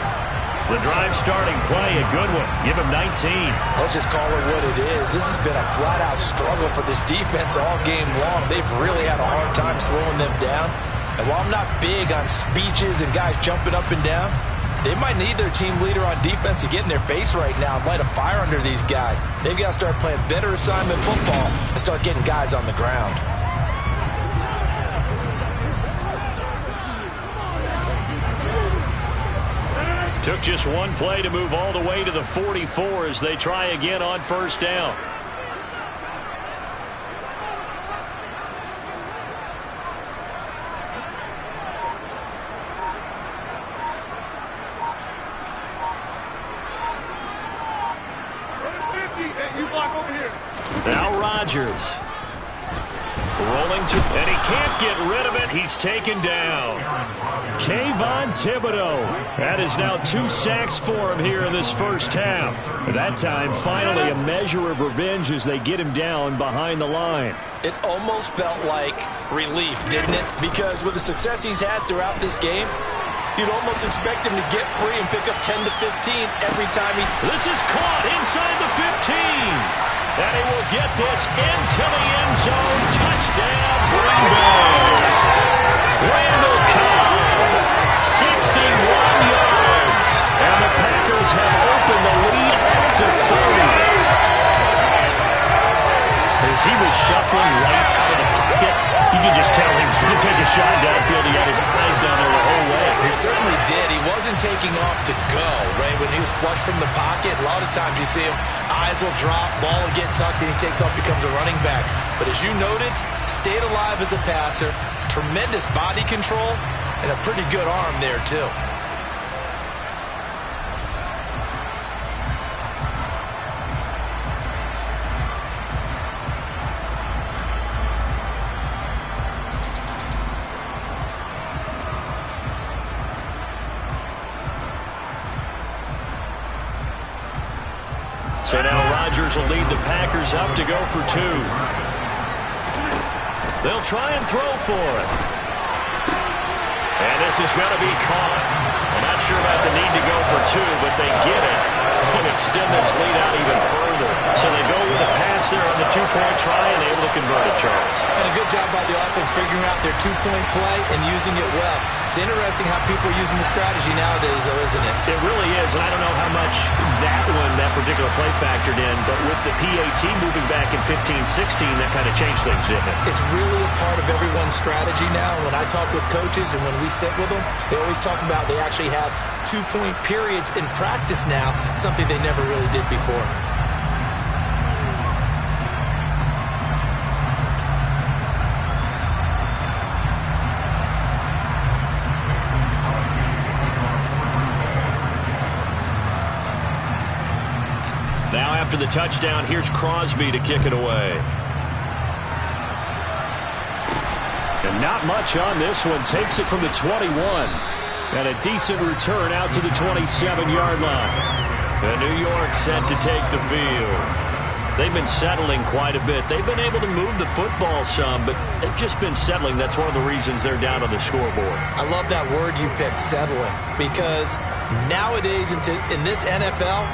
The drive starting play, a good one. Give him 19. Let's just call it what it is. This has been a flat-out struggle for this defense all game long. They've really had a hard time slowing them down. And while I'm not big on speeches and guys jumping up and down, They might need their team leader on defense to get in their face right now and light a fire under these guys. They've got to start playing better assignment football and start getting guys on the ground. Took just one play to move all the way to the 44 as they try again on first down. Now Rodgers. Rolling to, and he can't get rid of it. He's taken down. Kayvon Thibodeau. That is now 2 sacks for him here in this first half. That time, finally, a measure of revenge as they get him down behind the line. It almost felt like relief, didn't it? Because with the success he's had throughout this game, you'd almost expect him to get free and pick up 10 to 15 every time he... This is caught inside the 15. And he will get this into the end zone. Touchdown, Green Bay. Randall Cobb, 61 yards. And the Packers have opened the lead up to 30. As he was shuffling right out of the pocket, you could just tell he was going to take a shot downfield. He had his eyes down there the whole way. He certainly did. He wasn't taking off to go, right? When he was flush from the pocket, a lot of times you see him, eyes will drop, ball will get tucked, and he takes off, becomes a running back. But as you noted, stayed alive as a passer, tremendous body control, and a pretty good arm there, too. So now Rodgers will lead the Packers up to go for 2. They'll try and throw for it. And this is going to be caught. I'm not sure about the need to go for 2, but they get it and extend this lead out even further. So they go with a pass there on the 2-point try and able to convert it, Charles. And a good job by the offense figuring out their 2-point play and using it well. It's interesting how people are using the strategy nowadays, though, isn't it? It really is, and I don't know how much that particular play factored in, but with the PAT moving back in 15-16, that kind of changed things, didn't it? It's really a part of everyone's strategy now. When I talk with coaches and when we sit with them, they always talk about they actually have 2-point periods in practice now, something they never really did before. Now after the touchdown, here's Crosby to kick it away. And not much on this one. Takes it from the 21. And a decent return out to the 27-yard line. And New York set to take the field. They've been settling quite a bit. They've been able to move the football some, but they've just been settling. That's one of the reasons they're down on the scoreboard. I love that word you picked, settling, because nowadays in this NFL,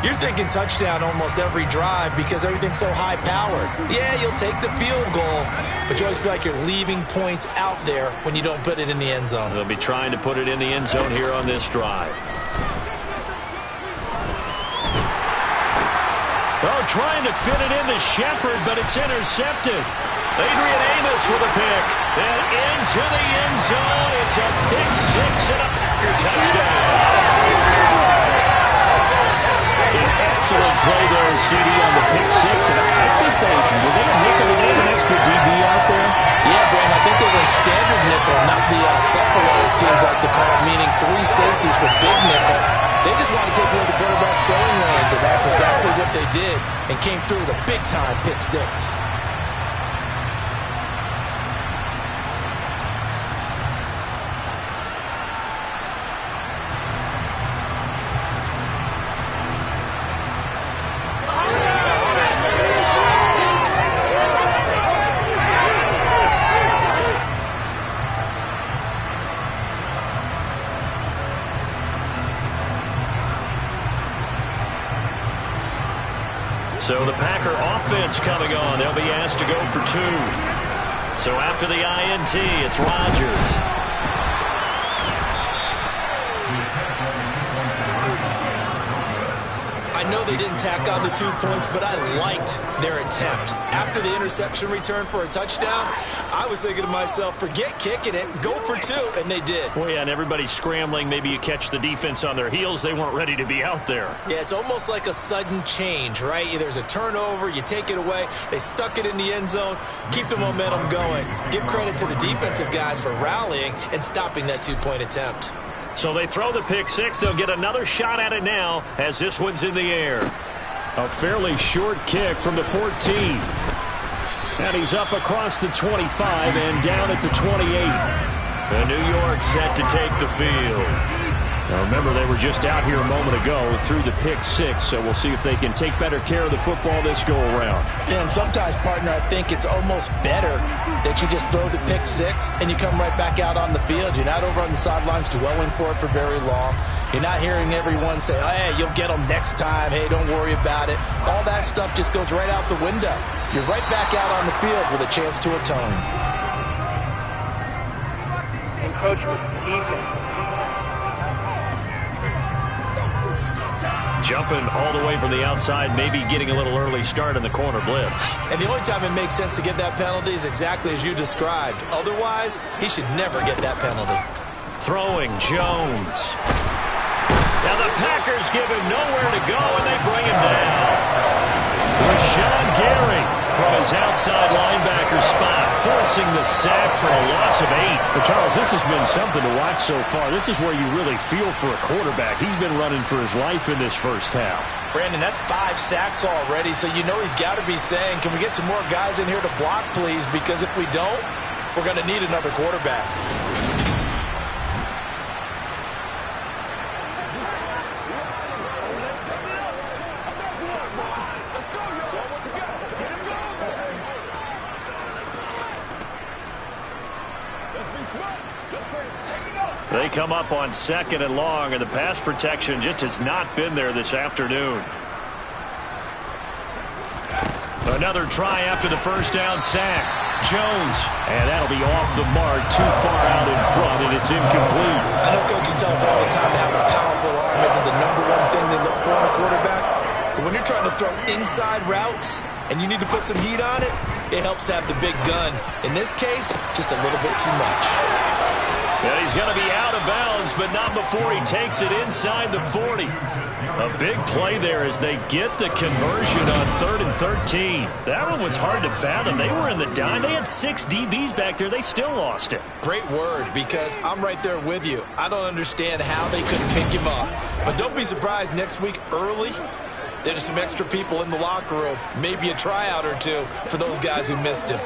you're thinking touchdown almost every drive because everything's so high-powered. Yeah, you'll take the field goal, but you always feel like you're leaving points out there when you don't put it in the end zone. They'll be trying to put it in the end zone here on this drive. Oh, trying to fit it into Shepard, but it's intercepted. Adrian Amos with a pick. And into the end zone. It's a pick 6 and a Packer touchdown. Excellent play there, CD, on the pick 6. And I think were they nickel and an extra DB out there? Yeah, Brandon, I think they went standard nickel, not the Buffaloes teams like to call it, meaning 3 safeties for big nickel. They just want to take away the quarterback's throwing lanes, and that's exactly what they did, and came through with a big-time pick 6. So the Packer offense coming on. They'll be asked to go for 2. So after the INT, it's Rodgers. I know they didn't tack on the 2 points, but I liked their attempt. After the interception return for a touchdown, I was thinking to myself, forget kicking it, go for 2, and they did. Well, yeah, and everybody's scrambling. Maybe you catch the defense on their heels. They weren't ready to be out there. Yeah, it's almost like a sudden change, right? There's a turnover, you take it away, they stuck it in the end zone, keep the momentum going. Give credit to the defensive guys for rallying and stopping that 2-point attempt. So they throw the pick six. They'll get another shot at it now as this one's in the air. A fairly short kick from the 14. And he's up across the 25 and down at the 28. And New York set to take the field. Now remember, they were just out here a moment ago through the pick six, so we'll see if they can take better care of the football this go-around. Yeah, and sometimes, partner, I think it's almost better that you just throw the pick six and you come right back out on the field. You're not over on the sidelines dwelling for it for very long. You're not hearing everyone say, oh, hey, you'll get them next time. Hey, don't worry about it. All that stuff just goes right out the window. You're right back out on the field with a chance to atone. Encroachment, defense. Jumping all the way from the outside, maybe getting a little early start in the corner blitz. And the only time it makes sense to get that penalty is exactly as you described. Otherwise, he should never get that penalty. Throwing, Jones. Now the Packers give him nowhere to go, and they bring him down. Rashawn Gary from his outside linebacker spot, forcing the sack for a loss of 8. But Charles, this has been something to watch so far. This is where you really feel for a quarterback. He's been running for his life in this first half. Brandon, that's 5 sacks already, so you know he's got to be saying, can we get some more guys in here to block, please? Because if we don't, we're going to need another quarterback. They come up on 2nd and long, and the pass protection just has not been there this afternoon. Another try after the first down sack. Jones, and that'll be off the mark, too far out in front, and it's incomplete. I know coaches tell us all the time that having a powerful arm isn't the #1 thing they look for in a quarterback. But when you're trying to throw inside routes and you need to put some heat on it, it helps have the big gun. In this case, just a little bit too much. And he's going to be out of bounds, but not before he takes it inside the 40. A big play there as they get the conversion on 3rd and 13. That one was hard to fathom. They were in the dime. They had 6 DBs back there. They still lost it. Great word, because I'm right there with you. I don't understand how they couldn't pick him up. But don't be surprised next week early, there's some extra people in the locker room. Maybe a tryout or two for those guys who missed him.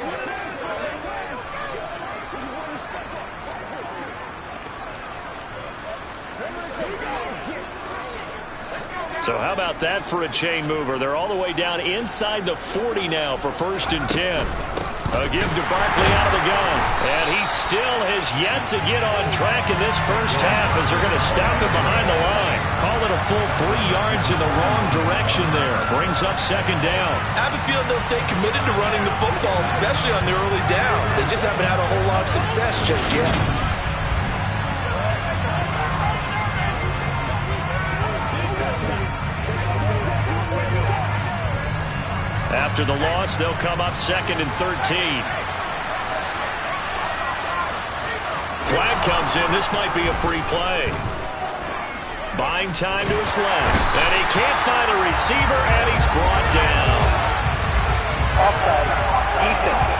So how about that for a chain mover? They're all the way down inside the 40 now for 1st and 10. A give to Barkley out of the gun. And he still has yet to get on track in this first half as they're going to stop him behind the line. Call it a full 3 yards in the wrong direction there. Brings up 2nd down. I have a feeling they'll stay committed to running the football, especially on the early downs. They just haven't had a whole lot of success just yet. After the loss, they'll come up 2nd and 13. Flag comes in. This might be a free play. Buying time to his left. And he can't find a receiver, and he's brought down. Offside. Defense.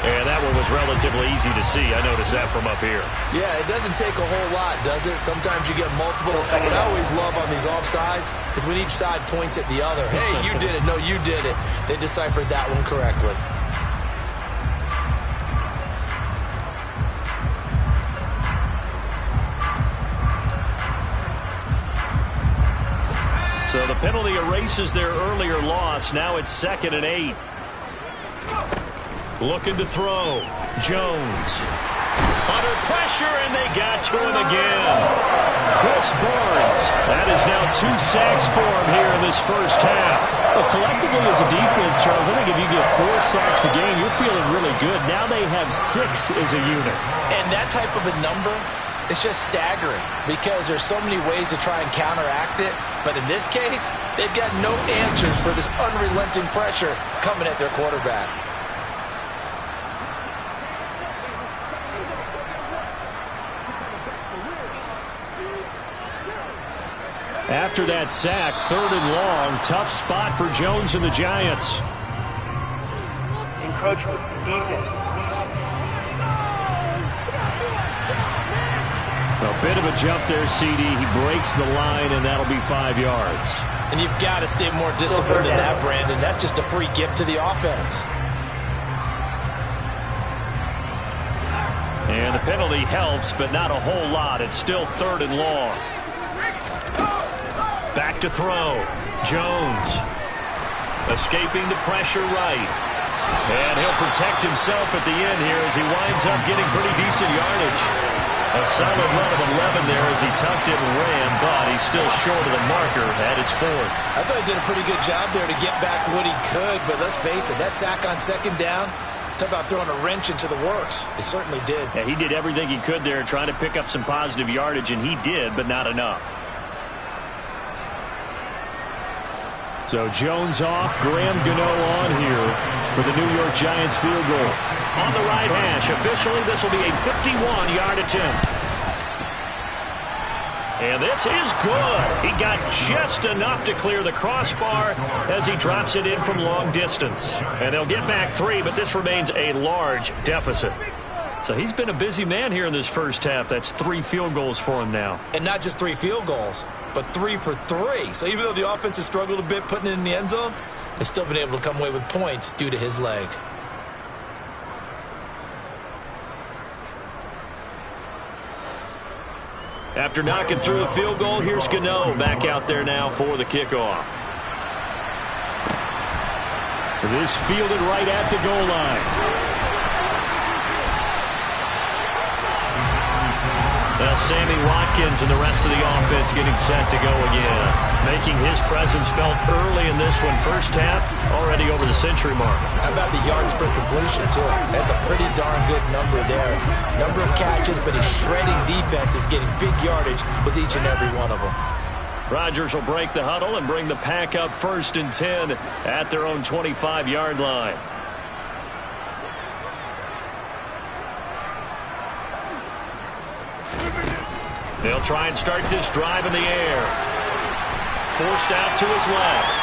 And that one was relatively easy to see. I noticed that from up here. Yeah, it doesn't take a whole lot, does it? Sometimes you get multiples. What I always love on these offsides is when each side points at the other. Hey, you did it. No, you did it. They deciphered that one correctly. So the penalty erases their earlier loss. Now it's 2nd and 8. Looking to throw. Jones. Under pressure, and they got to him again. Chris Barnes. That is now 2 sacks for him here in this first half. Well, collectively as a defense, Charles, I think if you get 4 sacks a game, you're feeling really good. Now they have 6 as a unit. And that type of a number It's just staggering because there's so many ways to try and counteract it. But in this case, they've got no answers for this unrelenting pressure coming at their quarterback. After that sack, 3rd and long, tough spot for Jones and the Giants. Encroachment, defense. A bit of a jump there, CD. He breaks the line, and that'll be 5 yards. And you've got to stay more disciplined than that, Brandon. That's just a free gift to the offense. And the penalty helps, but not a whole lot. It's still 3rd and long. Back to throw. Jones. Escaping the pressure right. And he'll protect himself at the end here as he winds up getting pretty decent yardage. A solid run of 11 there as he tucked it and ran, but he's still short of the marker at its 4th. I thought he did a pretty good job there to get back what he could, but let's face it, that sack on 2nd down, talk about throwing a wrench into the works. It certainly did. Yeah, he did everything he could there trying to pick up some positive yardage, and he did, but not enough. So Jones off, Graham Gano on here for the New York Giants field goal. On the right hash, officially this will be a 51-yard attempt. And this is good. He got just enough to clear the crossbar as he drops it in from long distance. And they'll get back 3, but this remains a large deficit. So he's been a busy man here in this first half. That's 3 field goals for him now. And not just 3 field goals, but 3 for 3. So even though the offense has struggled a bit putting it in the end zone, they've still been able to come away with points due to his leg. After knocking through the field goal, here's Gano back out there now for the kickoff. This fielded right at the goal line. Now Sammy Watkins and the rest of the offense getting set to go again. Making his presence felt early in this one. First half, already over the century mark. How about the yards per completion, too? That's a pretty darn good number there. Number of catches, but his shredding defense is getting big yardage with each and every one of them. Rodgers will break the huddle and bring the pack up 1st and 10 at their own 25-yard line. They'll try and start this drive in the air. Forced out to his left.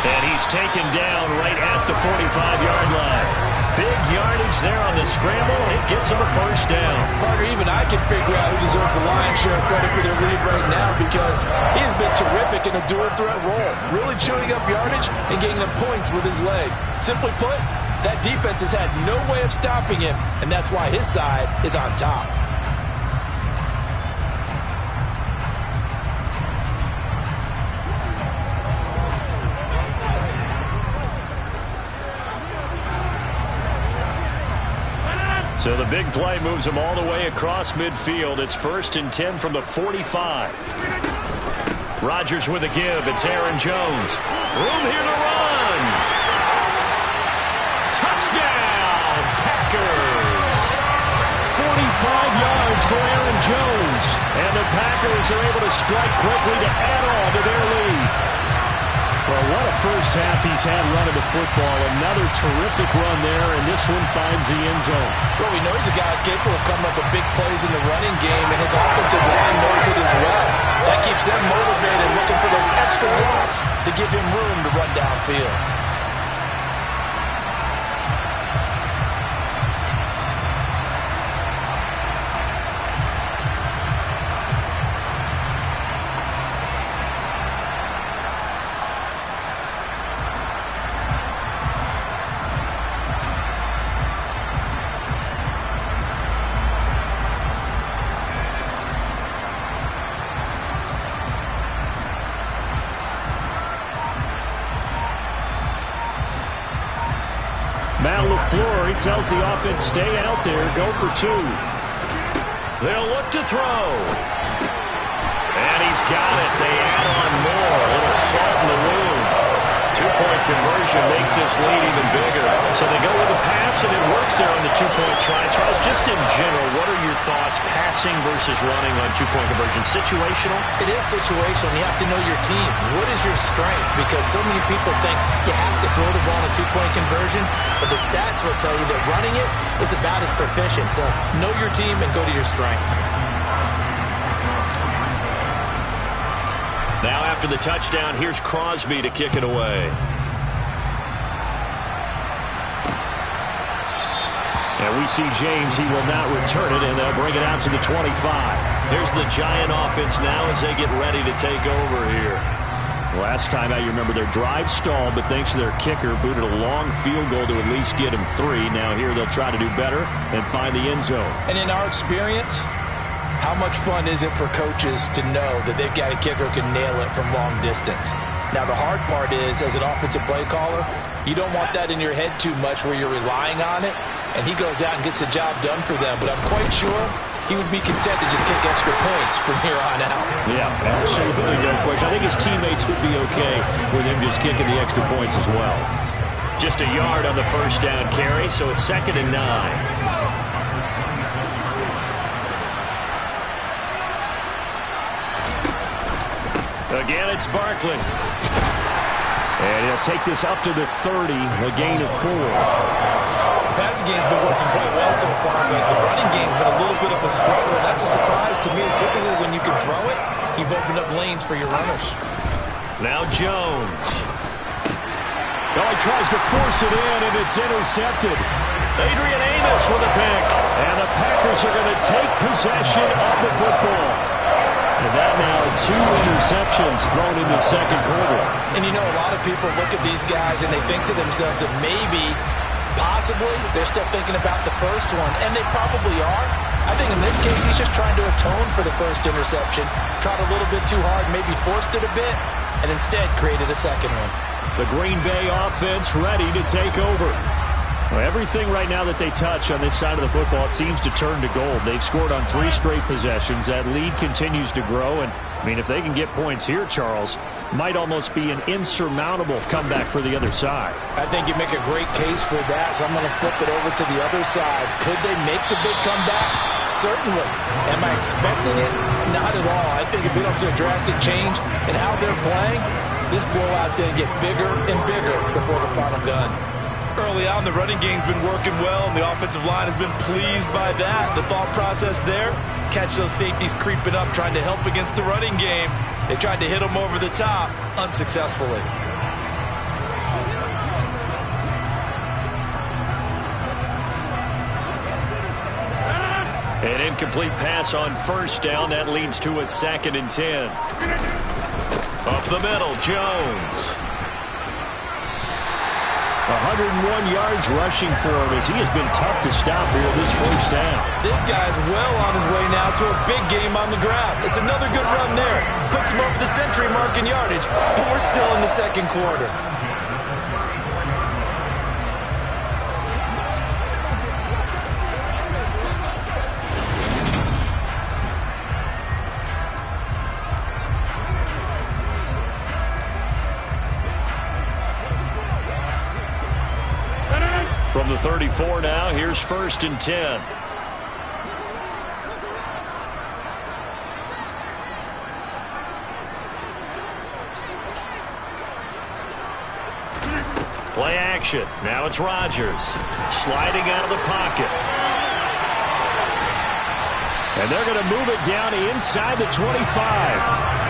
And he's taken down right at the 45-yard line. Big yardage there on the scramble. It gets him a 1st down. Parker, even I can figure out who deserves the lion's share of credit for their lead right now because he has been terrific in a dual threat role, really chewing up yardage and getting them points with his legs. Simply put, that defense has had no way of stopping him, and that's why his side is on top. So the big play moves him all the way across midfield. It's 1st and 10 from the 45. Rodgers with a give. It's Aaron Jones. Room here to run. Touchdown, Packers. 45 yards for Aaron Jones. And the Packers are able to strike quickly to add on to their lead. Well, what a first half he's had running the football. Another terrific run there, and this one finds the end zone. Well, we know he's a guy who's capable of coming up with big plays in the running game, and his offensive line knows it as well. That keeps them motivated, looking for those extra blocks to give him room to run downfield. He tells the offense, stay out there, go for 2. They'll look to throw. And he's got it. They add on more. A little salt in the wound. 2 two-point conversion makes this lead even bigger. So they go with the pass, and it works there on the two-point try. Charles, just in general, what are your thoughts passing versus running on two-point conversion? Situational? It is situational. You have to know your team. What is your strength? Because so many people think you have to throw the ball in a two-point conversion, but the stats will tell you that running it is about as proficient. So know your team and go to your strength. Now after the touchdown, here's Crosby to kick it away. And we see James. He will not return it, and they'll bring it out to the 25. There's the Giant offense now as they get ready to take over here. Last time out, you remember their drive stalled, but thanks to their kicker, booted a long field goal to at least get him 3. Now here they'll try to do better and find the end zone. And in our experience, how much fun is it for coaches to know that they've got a kicker who can nail it from long distance? Now, the hard part is, as an offensive play caller, you don't want that in your head too much where you're relying on it, and he goes out and gets the job done for them. But I'm quite sure he would be content to just kick extra points from here on out. Yeah, absolutely no question. I think his teammates would be okay with him just kicking the extra points as well. Just a yard on the first down carry, so it's 2nd and 9. Again, it's Barkley. And he'll take this up to the 30, a gain of 4. The passing game's been working quite well so far, but the running game's been a little bit of a struggle, and that's a surprise to me. Typically, when you can throw it, you've opened up lanes for your runners. Now Jones. Oh, he tries to force it in, and it's intercepted. Adrian Amos with a pick. And the Packers are going to take possession of the football. And that now 2 interceptions thrown in the second quarter. And you know, a lot of people look at these guys and they think to themselves that maybe, possibly, they're still thinking about the first one. And they probably are. I think in this case, he's just trying to atone for the first interception. Tried a little bit too hard, maybe forced it a bit, and instead created a second one. The Green Bay offense ready to take over. Well, everything right now that they touch on this side of the football, it seems to turn to gold. They've scored on 3 straight possessions. That lead continues to grow. And, I mean, if they can get points here, Charles, might almost be an insurmountable comeback for the other side. I think you make a great case for that, so I'm going to flip it over to the other side. Could they make the big comeback? Certainly. Am I expecting it? Not at all. I think if we don't see a drastic change in how they're playing, this blowout's going to get bigger and bigger before the final gun. Early on, the running game's been working well, and the offensive line has been pleased by that. The thought process there, catch those safeties creeping up, trying to help against the running game. They tried to hit them over the top, unsuccessfully. An incomplete pass on first down. That leads to a 2nd and 10. Up the middle, Jones. 101 yards rushing for him as he has been tough to stop here this first down. This guy's well on his way now to a big game on the ground. It's another good run there. Puts him over the century mark in yardage, but we're still in the second quarter. From the 34 now, here's 1st and 10. Play action. Now it's Rodgers. Sliding out of the pocket. And they're going to move it down inside the 25.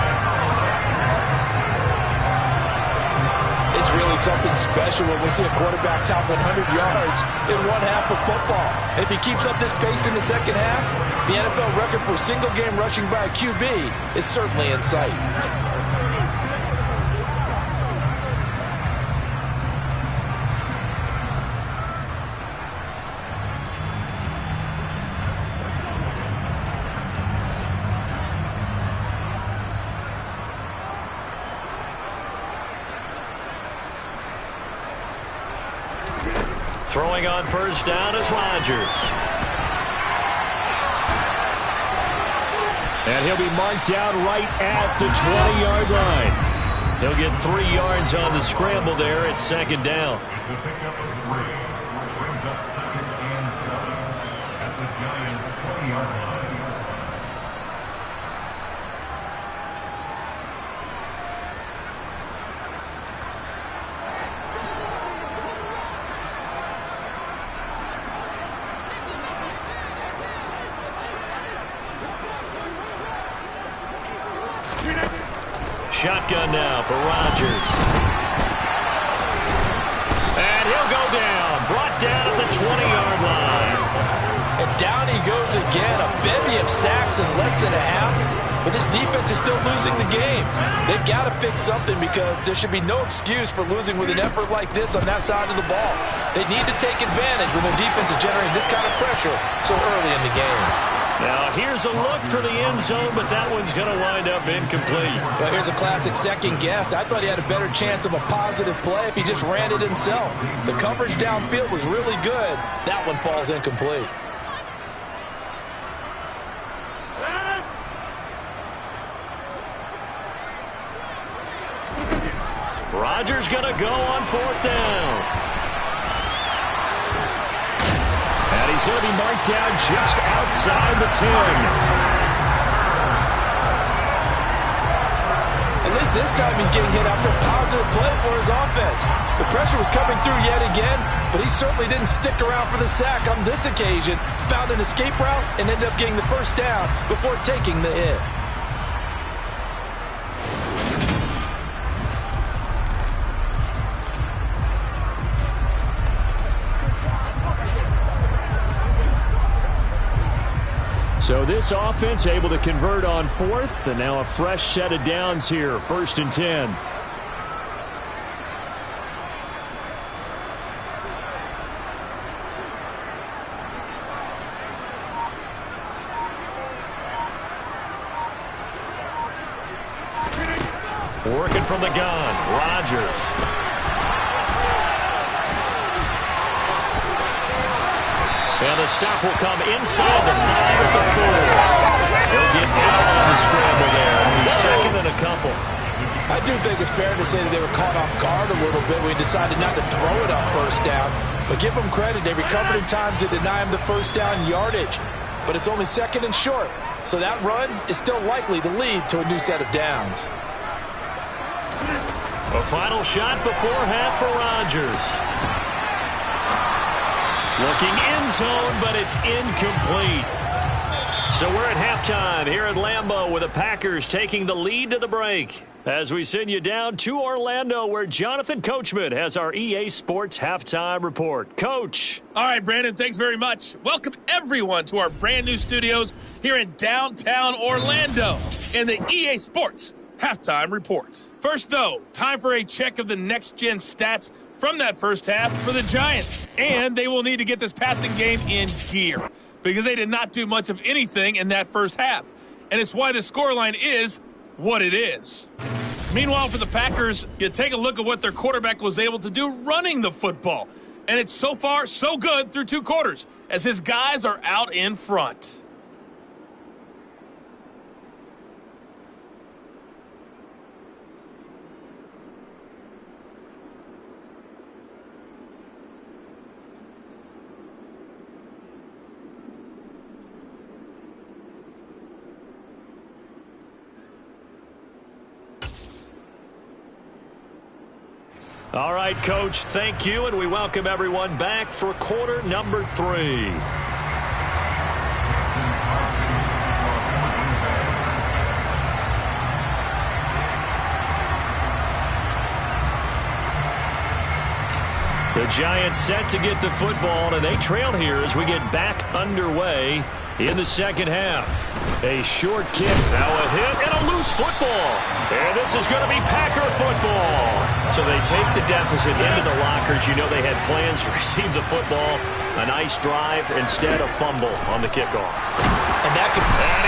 It's really something special when we see a quarterback top 100 yards in one half of football. And if he keeps up this pace in the second half, the NFL record for single-game rushing by a QB is certainly in sight. Throwing on first down is Rodgers. And he'll be marked down right at the 20-yard line. He'll get 3 yards on the scramble there at second down. It's the pickup of 3. Brings up 2nd and 7 at the Giants' 20-yard line. Shotgun now for Rodgers. And he'll go down. Brought down at the 20-yard line. And down he goes again. A bevy of sacks in less than a half. But this defense is still losing the game. They've got to fix something because there should be no excuse for losing with an effort like this on that side of the ball. They need to take advantage when their defense is generating this kind of pressure so early in the game. Now, here's a look for the end zone, but that one's going to wind up incomplete. Well, here's a classic second guess. I thought he had a better chance of a positive play if he just ran it himself. The coverage downfield was really good. That one falls incomplete. Rodgers going to go on 4th down. And he's going to be marked down just outside the 10. At least this time he's getting hit after a positive play for his offense. The pressure was coming through yet again, but he certainly didn't stick around for the sack on this occasion. Found an escape route and ended up getting the first down before taking the hit. So this offense able to convert on 4th, and now a fresh set of downs here, 1st and 10. Working from the gun, Rodgers. And the stop will come inside the 5 at the 4. He'll get out on the scramble there. He's 2nd and a couple. I do think it's fair to say that they were caught off guard a little bit when he decided not to throw it on 1st down. But give them credit. They recovered in time to deny him the 1st down yardage. But it's only 2nd and short. So that run is still likely to lead to a new set of downs. A final shot before half for Rodgers. Looking end zone, but it's incomplete. So we're at halftime here at Lambeau with the Packers taking the lead to the break. As we send you down to Orlando where Jonathan Coachman has our EA Sports Halftime Report. Coach. All right, Brandon, thanks very much. Welcome everyone to our brand new studios here in downtown Orlando in the EA Sports Halftime Report. First, though, time for a check of the next-gen stats from that first half for the Giants. And they will need to get this passing game in gear because they did not do much of anything in that first half. And it's why the scoreline is what it is. Meanwhile, for the Packers, you take a look at what their quarterback was able to do running the football. And it's so far so good through 2 quarters as his guys are out in front. All right, Coach, thank you, and we welcome everyone back for quarter number 3. The Giants set to get the football, and they trail here as we get back underway in the second half. A short kick, now a hit, and a loose football. And this is going to be Packer football. So they take the deficit into the lockers. You know they had plans to receive the football. A nice drive, instead a fumble on the kickoff. And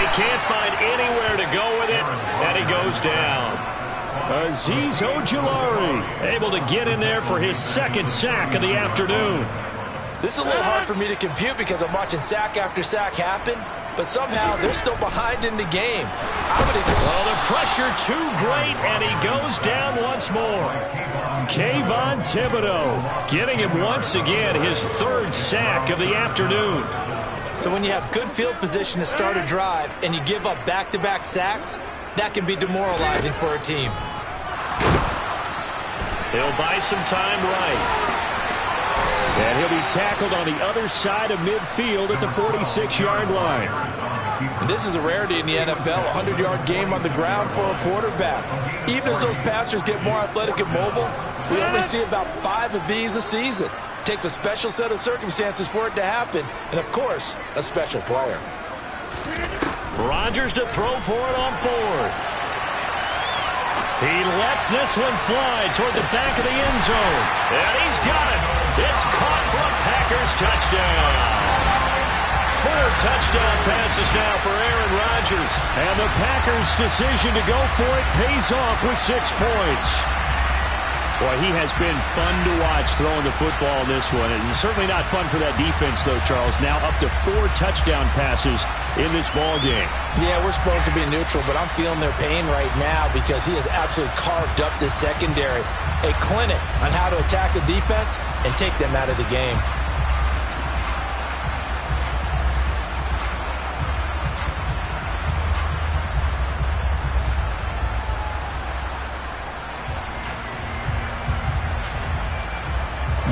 he can't find anywhere to go with it, and he goes down. Azeez Ojulari able to get in there for his 2nd sack of the afternoon. This is a little hard for me to compute because I'm watching sack after sack happen, but somehow they're still behind in the game. Well, the pressure too great, and he goes down once more. Kayvon Thibodeau getting him once again, his third sack of the afternoon. So when you have good field position to start a drive and you give up back-to-back sacks, that can be demoralizing for a team. He'll buy some time right. And he'll be tackled on the other side of midfield at the 46-yard line. And this is a rarity in the NFL, a 100-yard game on the ground for a quarterback. Even as those passers get more athletic and mobile, we only see about 5 of these a season. It takes a special set of circumstances for it to happen, and of course, a special player. Rodgers to throw for it on fourth. He lets this one fly toward the back of the end zone. And he's got it. It's caught for a Packers touchdown. 4 touchdown passes now for Aaron Rodgers. And the Packers' decision to go for it pays off with 6 points. Boy, he has been fun to watch throwing the football in this one. It's certainly not fun for that defense, though, Charles. Now up to 4 touchdown passes in this ball game. Yeah, we're supposed to be neutral, but I'm feeling their pain right now because he has absolutely carved up this secondary. A clinic on how to attack a defense and take them out of the game.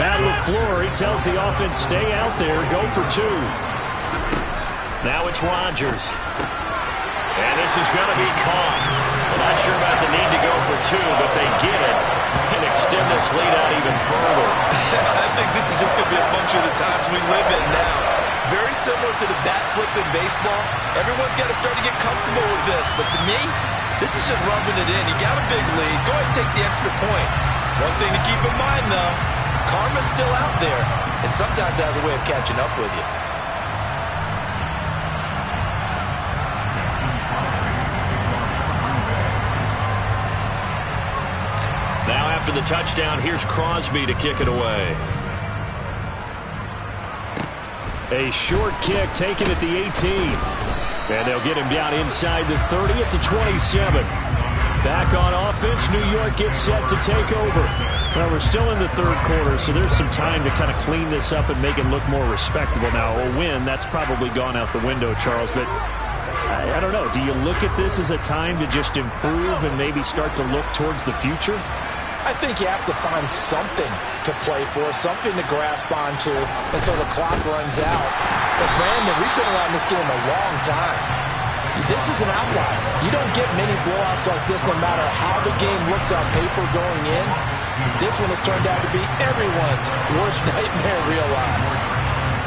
Matt LaFleur, he tells the offense, stay out there, go for 2. Now it's Rodgers. And this is going to be caught. I'm not sure about the need to go for 2, but they get it and extend this lead out even further. I think this is just going to be a function of the times we live in now. Very similar to the bat flip in baseball. Everyone's got to start to get comfortable with this. But to me, this is just rubbing it in. You got a big lead. Go ahead and take the extra point. One thing to keep in mind, though, karma's still out there, and sometimes it has a way of catching up with you. Now after the touchdown, here's Crosby to kick it away. A short kick taken at the 18. And they'll get him down inside the 30 at the 27. Back on offense, New York gets set to take over. Well, we're still in the third quarter, so there's some time to kind of clean this up and make it look more respectable. Now, a win, that's probably gone out the window, Charles, but I don't know. Do you look at this as a time to just improve and maybe start to look towards the future? I think you have to find something to play for, something to grasp onto until the clock runs out. But, Brandon, we've been around this game a long time. This is an outlier. You don't get many blowouts like this no matter how the game looks on paper going in. This one has turned out to be everyone's worst nightmare realized.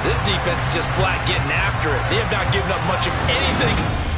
This defense is just flat getting after it. They have not given up much of anything